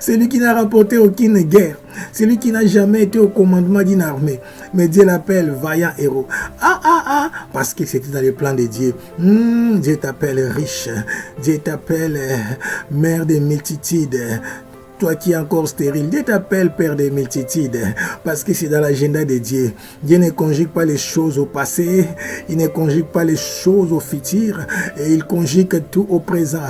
c'est lui qui n'a remporté aucune guerre. C'est lui qui n'a jamais été au commandement d'une armée. Mais Dieu l'appelle vaillant héros. Parce que c'était dans le plan de Dieu. Dieu t'appelle riche. Dieu t'appelle mère des multitudes. Toi qui es encore stérile, Dieu t'appelle Père des multitudes, parce que c'est dans l'agenda de Dieu. Dieu ne conjugue pas les choses au passé, il ne conjugue pas les choses au futur, et il conjugue tout au présent.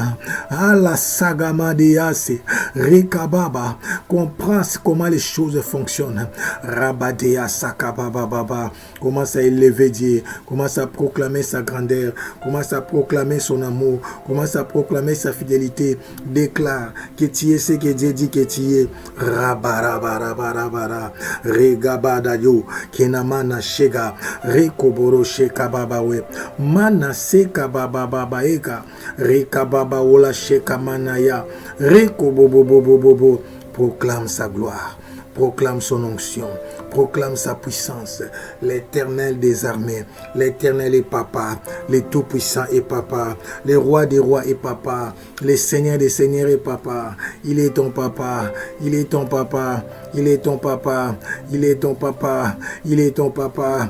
La sagama de Yase, Rekababa, comprends comment les choses fonctionnent. Rabadea Sakababa, commence à élever Dieu, commence à proclamer sa grandeur, commence à proclamer son amour, commence à proclamer sa fidélité. Déclare que tu es ce que Dieu dit que tu es. Rabarabarabara, Regabada yo, Kenamana Shega, Rekoboro Shekababawe, Mana Seka Bababaeka, Rekababa Ola Shekamanaya, Rekobobobobobo, proclame sa gloire. Proclame son onction, proclame sa puissance. L'Éternel des armées, l'Éternel est papa, le Tout-Puissant est papa, le Roi des rois est papa, le Seigneur des seigneurs est papa. Il est ton papa, il est ton papa, il est ton papa, il est ton papa, il est ton papa.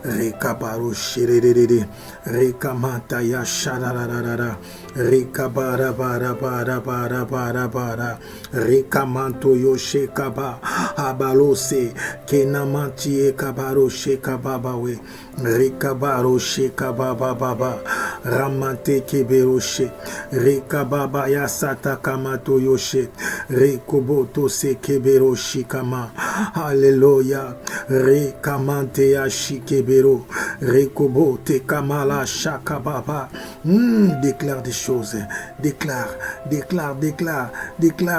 Rekabaro shirerere, rekamantaya shararara, rekabara bara bara bara bara bara, rekamanto yoshekaba, abalose, kenamantie kabaro shekababawe, rekabaro shekababa baba, ramante keberoshe, rekababa yasata kamato yoshe, rekoboto se keberoshikama. Alléluia. Kamante ya shikebero, rekobo te kamala shakababa. Déclare des choses, déclare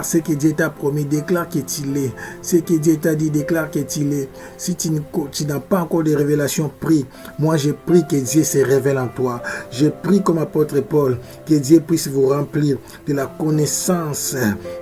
ce que Dieu t'a promis, déclare que tu l'es, ce que Dieu t'a dit, déclare que tu l'es. Si tu n'as pas encore de révélation, prie. Moi je prie que Dieu se révèle en toi. Je prie comme apôtre Paul, que Dieu puisse vous remplir de la connaissance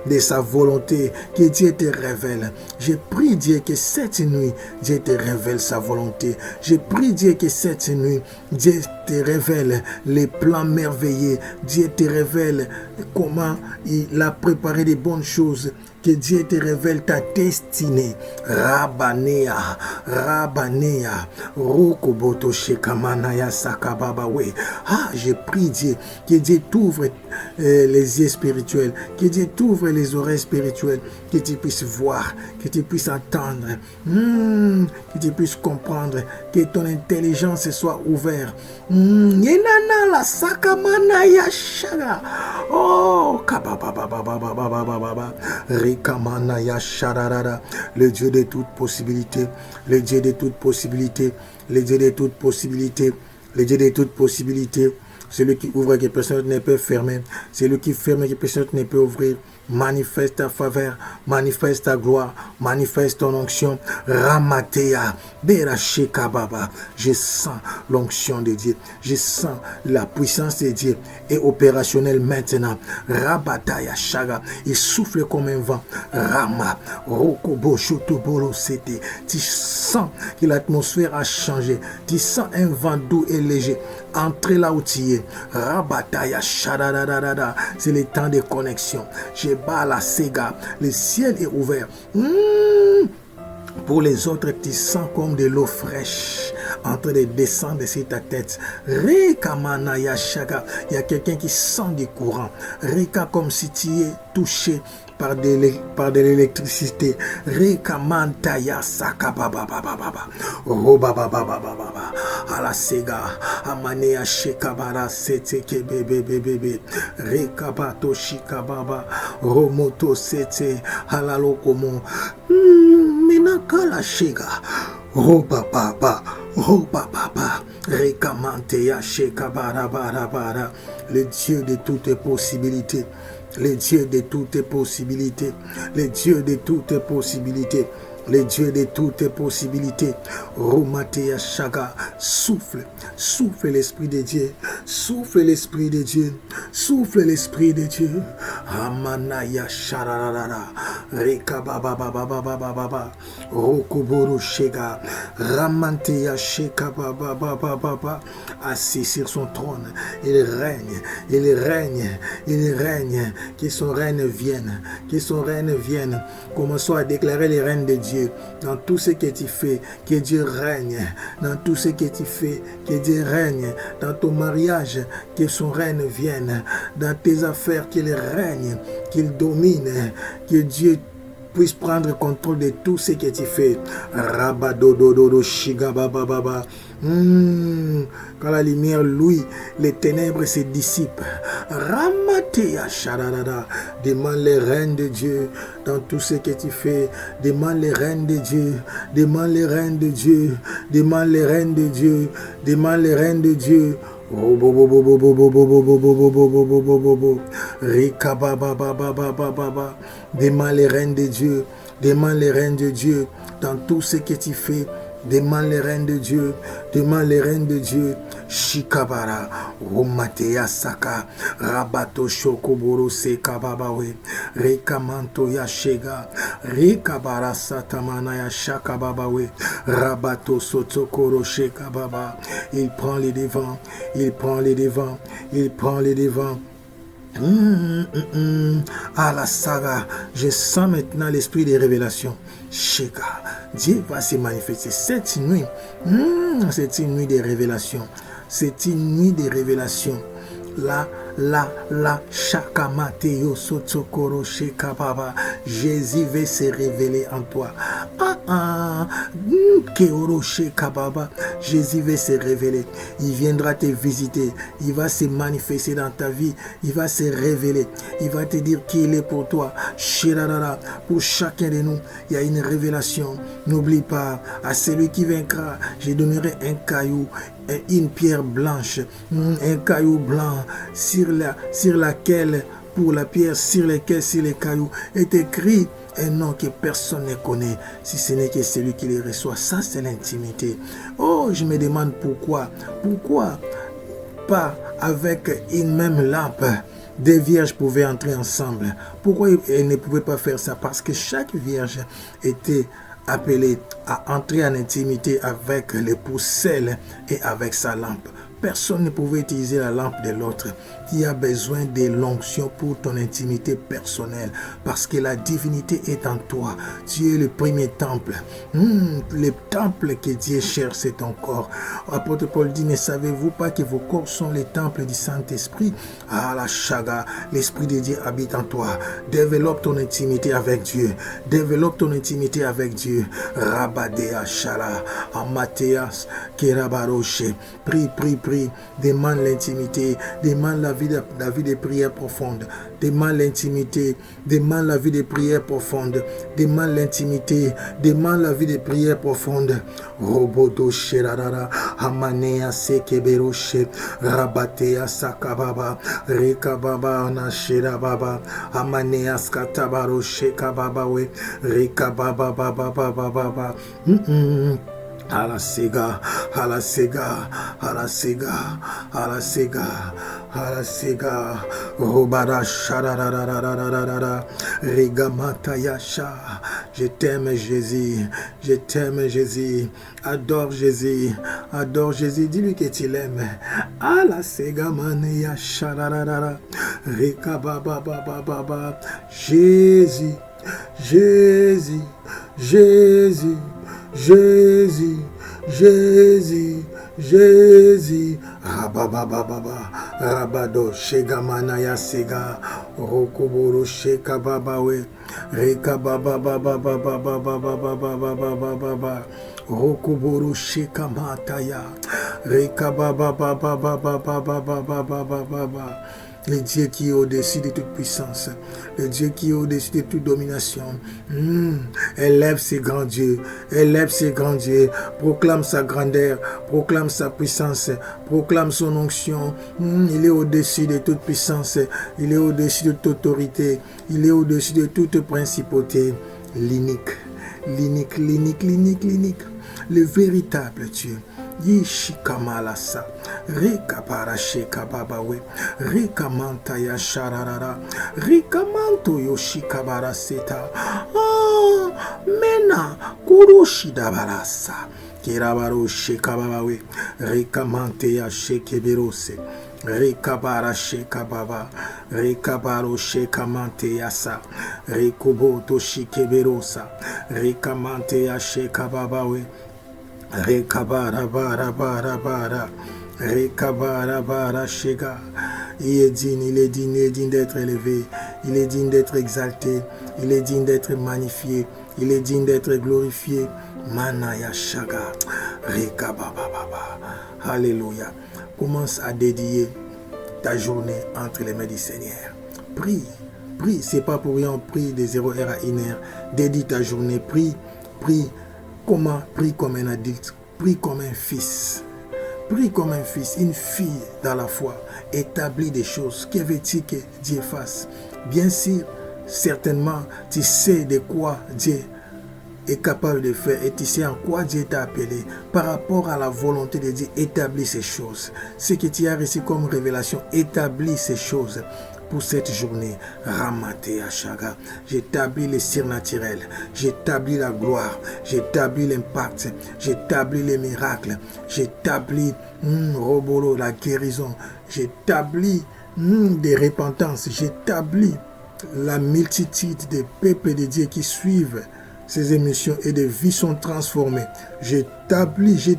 de sa volonté, que Dieu te révèle. Je prie Dieu que cette nuit, Dieu te révèle sa volonté. Je prie Dieu que cette nuit, Dieu te révèle les plans merveilleux. Dieu te révèle comment il a préparé des bonnes choses. Que Dieu te révèle ta destinée. Rabanea, Rokoboto Shekamanaya Sakababawe. Je prie Dieu, que Dieu t'ouvre les yeux spirituels, que Dieu t'ouvre les oreilles spirituelles, que tu puisses voir, que tu puisses entendre, que tu puisses comprendre, que ton intelligence soit ouverte. Yenana la Sakamanaya Shaga. Oh, kabababababababababa. Le Dieu de toute possibilité, le Dieu de toute possibilité, le Dieu de toute possibilité, le Dieu de toute possibilité, celui qui ouvre que personne ne peut fermer, celui qui ferme que personne ne peut ouvrir. Manifeste ta faveur, manifeste ta gloire, manifeste ton onction. Ramatea, Berasheka Baba. Je sens l'onction de Dieu, je sens la puissance de Dieu est opérationnelle maintenant. Rabataya Shaga, il souffle comme un vent. Rama, Rokobo Shotoboro Sete. Tu sens que l'atmosphère a changé, tu sens un vent doux et léger. Entrez là où tu es. Rabataya Shadadadada. C'est le temps de connexion. Je bats la Sega. Le ciel est ouvert. Pour les autres, tu sens comme de l'eau fraîche en train de descendre sur ta tête. Rekamanaya Shaga. Il y a quelqu'un qui sent du courant. Reka, comme si tu es touché par de l'électricité. Rekamantaya sakabababababa. Robabababababa. Ala Sega. Amanea Shekabara Sete Kebebebebebe. Rekabato Shikababa. Romoto Sete. Halalokomo. Menakala Shega. Robababa. Robababa. Rekamanteya Shekabara. Le Dieu de toutes possibilités. Le Dieu de toutes possibilités, le Dieu de toutes possibilités, le Dieu de toutes possibilités. Romatea Shaga, souffle, souffle l'Esprit de Dieu, souffle l'Esprit de Dieu, souffle l'Esprit de Dieu. Amanaya Shararara, Reka baba baba baba baba. Rokoboro shega. Ramanteya sheka baba baba baba. Assis sur son trône, il règne, il règne, il règne. Que son règne vienne, que son règne vienne. Commençons à déclarer les règnes de Dieu dans tout ce que tu fais. Que Dieu règne dans tout ce que tu fais. Que Dieu règne dans ton mariage. Que son règne vienne dans tes affaires. Qu'il règne, qu'il domine. Que Dieu puisse prendre contrôle de tout ce que tu fais. Rabadododo shiga baba baba. Quand la lumière louit, les ténèbres se dissipent. Ramatea shararara. Demande les règnes de Dieu dans tout ce que tu fais. Demande les règnes de Dieu. Demande les règnes de Dieu. Demande les règnes de Dieu. Demande les règnes de Dieu. Demande les règnes de Dieu. Demande les règnes de Dieu dans tout ce que tu fais. Demande les règnes de Dieu. Demande les règnes de Dieu. Shikabara, Romatea Saka, Rabato Shokoboro Sekababawe, Rekamanto Yashega, Rekabara Satamana Yashakababawe, Rabato Sotokoro Shekababa. Il prend les devants, il prend les devants, il prend les devants. À la saga, je sens maintenant l'esprit des révélations. Sheka, Dieu va se manifester cette nuit. C'est une nuit des révélations. C'est une nuit des révélations. La Shakamateo Sotsokoro Shekababa. Jésus va se révéler en toi. Keoro Shekababa. Jésus va se révéler. Il viendra te visiter. Il va se manifester dans ta vie. Il va se révéler. Il va te dire qui il est pour toi. Shirarara. Pour chacun de nous, il y a une révélation. N'oublie pas, à celui qui vaincra, je donnerai un caillou, une pierre blanche, un caillou blanc sur laquelle, pour la pierre sur laquelle, sur les cailloux, est écrit un nom que personne ne connaît, si ce n'est que celui qui les reçoit. Ça, c'est l'intimité. Oh, je me demande pourquoi pas avec une même lampe, des vierges pouvaient entrer ensemble. Pourquoi elles ne pouvaient pas faire ça? Parce que chaque vierge était appelée à entrer en intimité avec l'époux seul et avec sa lampe. Personne ne pouvait utiliser la lampe de l'autre. Tu as besoin de l'onction pour ton intimité personnelle, parce que la divinité est en toi. Tu es le premier temple. Le temple que Dieu cherche, c'est ton corps. Apôtre Paul dit, ne savez-vous pas que vos corps sont les temples du Saint-Esprit? Ah, la chaga, l'Esprit de Dieu habite en toi. Développe ton intimité avec Dieu. Développe ton intimité avec Dieu. Rabadea Shala, Amateas, Kerabaroche. Prie, prie, prie. Demande l'intimité. Demande la vie de prière profonde. Demande l'intimité. Demande la vie de prière profonde. Demande l'intimité. Demande la vie de prière profonde. Robodo Sherarara, Amanea Sekeberoshe, Rabatea Sakababa, Rekababa Nasherababa, Amanea Skatabaroshe Kababawe, Rekababa Baba Baba Baba. À la sega, à la sega, à la sega, à la sega, à la sega, Robada Shararararararara, Regamata Yasha. Je t'aime Jésus, je t'aime Jésus, adore Jésus, adore Jésus, dis-lui que tu l'aimes. À la sega mania Sharararara, Rekababa Baba Baba, Jésus, Jésus, Jésus. Jésus, Jésus, Jésus, Rababababa, Rabado, Shegamanaya Sega, Rokoboro Shekababawe, Rekabababababababababababababa, Rokoboro Shekamataya, Rekababababababababababababa. Le Dieu qui est au-dessus de toute puissance, le Dieu qui est au-dessus de toute domination. Élève ses grands dieux, élève ses grands dieux, proclame sa grandeur, proclame sa puissance, proclame son onction. Il est au-dessus de toute puissance, il est au-dessus de toute autorité, il est au-dessus de toute principauté. L'unique, le véritable Dieu. Yishikamalasa. Rekabarasheka babawe. Rekamanta ya shararara. Rekamanto yoshikabara seta. Mena kurushidabarasa. Kirabaro shekabawe. Rekamante ya shekeberose. Rekabara shekababa. Rekabaro shekamante yasa. Rekoboto shikeberosa. Rekamante ya shekababawe. Rekabara bara bara bara. Rekabara bara shega. Il est digne d'être élevé. Il est digne d'être exalté. Il est digne d'être magnifié. Il est digne d'être glorifié. Manaya shaga. Rekababa. Alléluia. Commence à dédier ta journée entre les mains du Seigneur. Prie. C'est pas pour rien, on prie de 0h à 1h. Dédie ta journée. Prie. Comment? Prie comme un adulte. Prie comme un fils. Prie comme un fils, une fille dans la foi. Établis des choses. Que veux-tu que Dieu fasse? Bien sûr, certainement, tu sais de quoi Dieu est capable de faire et tu sais en quoi Dieu t'a appelé. Par rapport à la volonté de Dieu, établis ces choses. Ce que tu as reçu comme révélation, établis ces choses. Pour cette journée, Ramate Ashaga, j'établis les surnaturels, j'établis la gloire, j'établis l'impact, j'établis les miracles, j'établis Robolo, la guérison, j'établis des repentances, j'établis la multitude des peuples de Dieu qui suivent ces émissions et des vies sont transformées. J'établis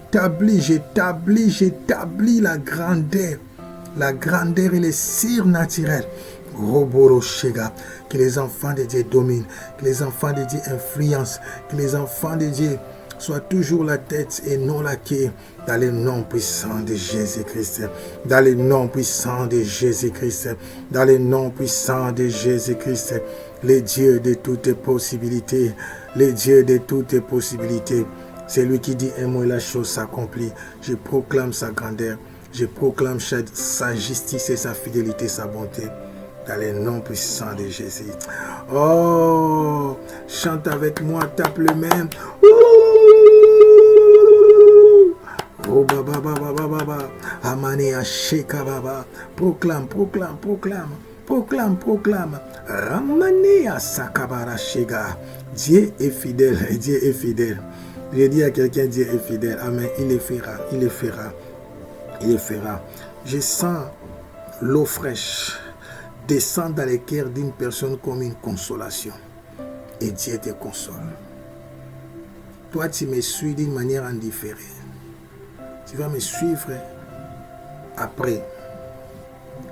la grandeur et les surnaturels. Roboro Shega, que les enfants de Dieu dominent, que les enfants de Dieu influencent, que les enfants de Dieu soient toujours la tête et non la queue, dans le nom puissant de Jésus-Christ, dans le nom puissant de Jésus-Christ, dans le nom puissant de Jésus-Christ, le Dieu de toutes possibilités, le Dieu de toutes possibilités, c'est lui qui dit un mot et la chose s'accomplit. Je proclame sa grandeur. Je proclame sa justice et sa fidélité, sa bonté, dans le nom puissant de Jésus. Oh, chante avec moi, tape le même. Oh, baba, amane asheka baba. Proclame. Ramane asakabara shega. Dieu est fidèle, Dieu est fidèle. Je dis à quelqu'un, Dieu est fidèle. Amen. Il le fera. Je sens l'eau fraîche descendre dans le cœur d'une personne comme une consolation. Et Dieu te console. Toi, tu me suis d'une manière indifférée. Tu vas me suivre après.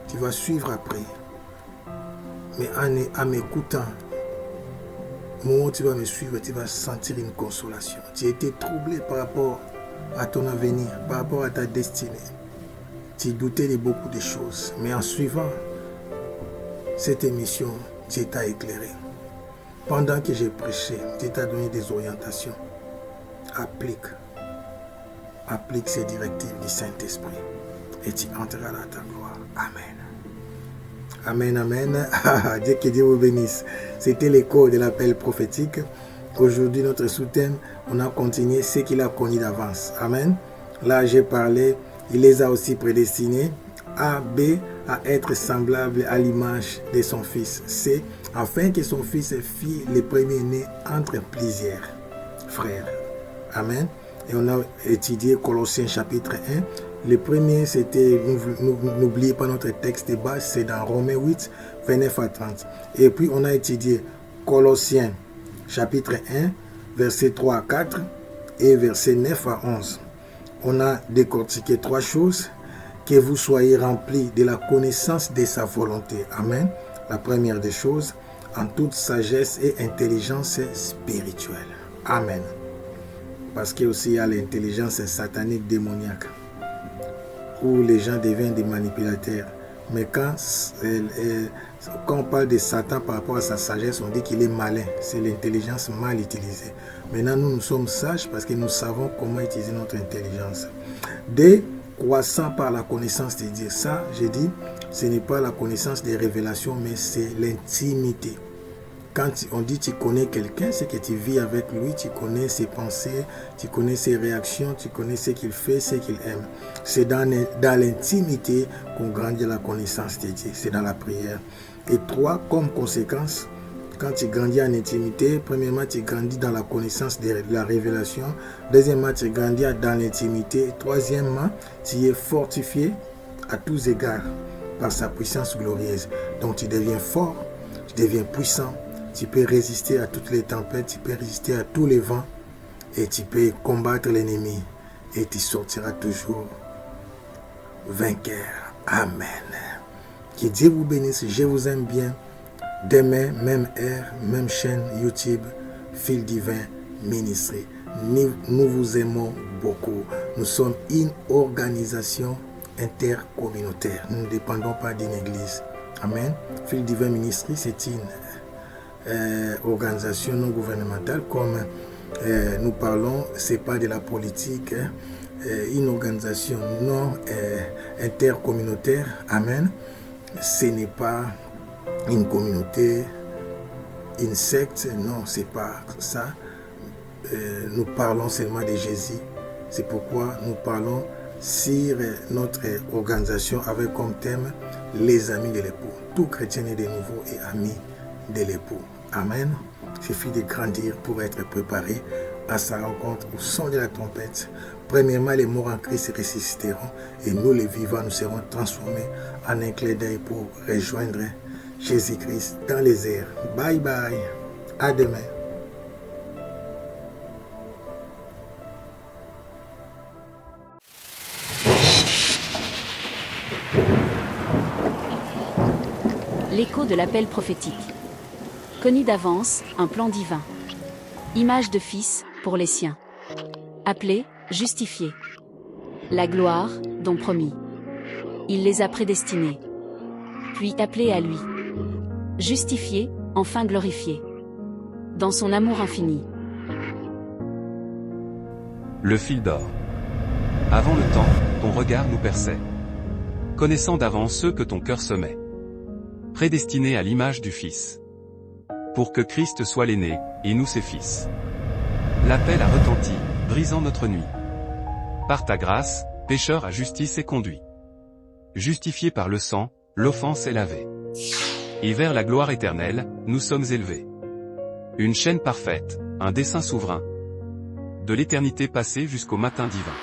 Tu vas suivre après. Mais en m'écoutant, au moment où tu vas me suivre, tu vas sentir une consolation. Tu as été troublé par rapport à ton avenir, par rapport à ta destinée. Tu doutais de beaucoup de choses, mais en suivant cette émission, Dieu t'a éclairé. Pendant que j'ai prêché, Dieu t'a donné des orientations. Applique ces directives du Saint-Esprit et tu entreras dans ta gloire. Amen. Dieu que Dieu vous bénisse. C'était l'écho de l'appel prophétique. Aujourd'hui, notre sous-thème, on a continué ce qu'il a connu d'avance. Amen. Là, j'ai parlé, il les a aussi prédestinés. A, B, à être semblable à l'image de son fils. C, afin que son fils fît le premier-né entre plusieurs frères. Amen. Et on a étudié Colossiens chapitre 1. Le premier, c'était, n'oubliez pas notre texte de base, c'est dans Romains 8, 29 à 30. Et puis, on a étudié Colossiens chapitre 1, versets 3 à 4 et versets 9 à 11. On a décortiqué trois choses. Que vous soyez remplis de la connaissance de sa volonté. Amen. La première des choses, en toute sagesse et intelligence spirituelle. Amen. Parce qu'il y a aussi l'intelligence satanique démoniaque, où les gens deviennent des manipulateurs. Mais quand on parle de Satan par rapport à sa sagesse, on dit qu'il est malin. C'est l'intelligence mal utilisée. Maintenant, nous sommes sages parce que nous savons comment utiliser notre intelligence. Croissant par la connaissance de Dieu. Ça, j'ai dit, ce n'est pas la connaissance des révélations, mais c'est l'intimité. quand on dit tu connais quelqu'un, c'est que tu vis avec lui, tu connais ses pensées, tu connais ses réactions, tu connais ce qu'il fait, ce qu'il aime. C'est dans l'intimité qu'on grandit la connaissance de Dieu, c'est dans la prière. Et 3, comme conséquence, quand tu grandis en intimité, premièrement, tu grandis dans la connaissance de la révélation. Deuxièmement, tu grandis dans l'intimité. Troisièmement, tu es fortifié à tous égards par sa puissance glorieuse. Donc, tu deviens fort, tu deviens puissant. Tu peux résister à toutes les tempêtes, tu peux résister à tous les vents et tu peux combattre l'ennemi. Et tu sortiras toujours vainqueur. Amen. Que Dieu vous bénisse. Je vous aime bien. Demain, même heure, même chaîne YouTube, Fil Divin Ministry. Nous vous aimons beaucoup. Nous sommes une organisation intercommunautaire. Nous ne dépendons pas d'une église. Amen. Fil Divin Ministry, c'est une organisation non gouvernementale. Comme nous parlons, ce n'est pas de la politique. Une organisation non intercommunautaire. Amen. Ce n'est pas une communauté, une secte, non, c'est pas ça. Nous parlons seulement de Jésus. C'est pourquoi nous parlons sur notre organisation avec comme thème les amis de l'époux. Tout chrétien est de nouveau et ami de l'époux. Amen. Il suffit de grandir pour être préparé à sa rencontre au son de la trompette. Premièrement, les morts en Christ ressusciteront et nous les vivants nous serons transformés en un clin d'œil pour rejoindre Jésus-Christ dans les airs. Bye bye. À demain. L'écho de l'appel prophétique. Connu d'avance, un plan divin. Image de fils, pour les siens. Appelé, justifié. La gloire, dont promis. Il les a prédestinés. Puis appelés à lui. Justifié, enfin glorifié. Dans son amour infini. Le fil d'or. Avant le temps, ton regard nous perçait. Connaissant d'avance ceux que ton cœur semait. Prédestinés à l'image du Fils. Pour que Christ soit l'aîné, et nous ses fils. L'appel a retenti, brisant notre nuit. Par ta grâce, pécheur à justice est conduit. Justifié par le sang, l'offense est lavée. Et vers la gloire éternelle, nous sommes élevés. Une chaîne parfaite, un dessein souverain. De l'éternité passée jusqu'au matin divin.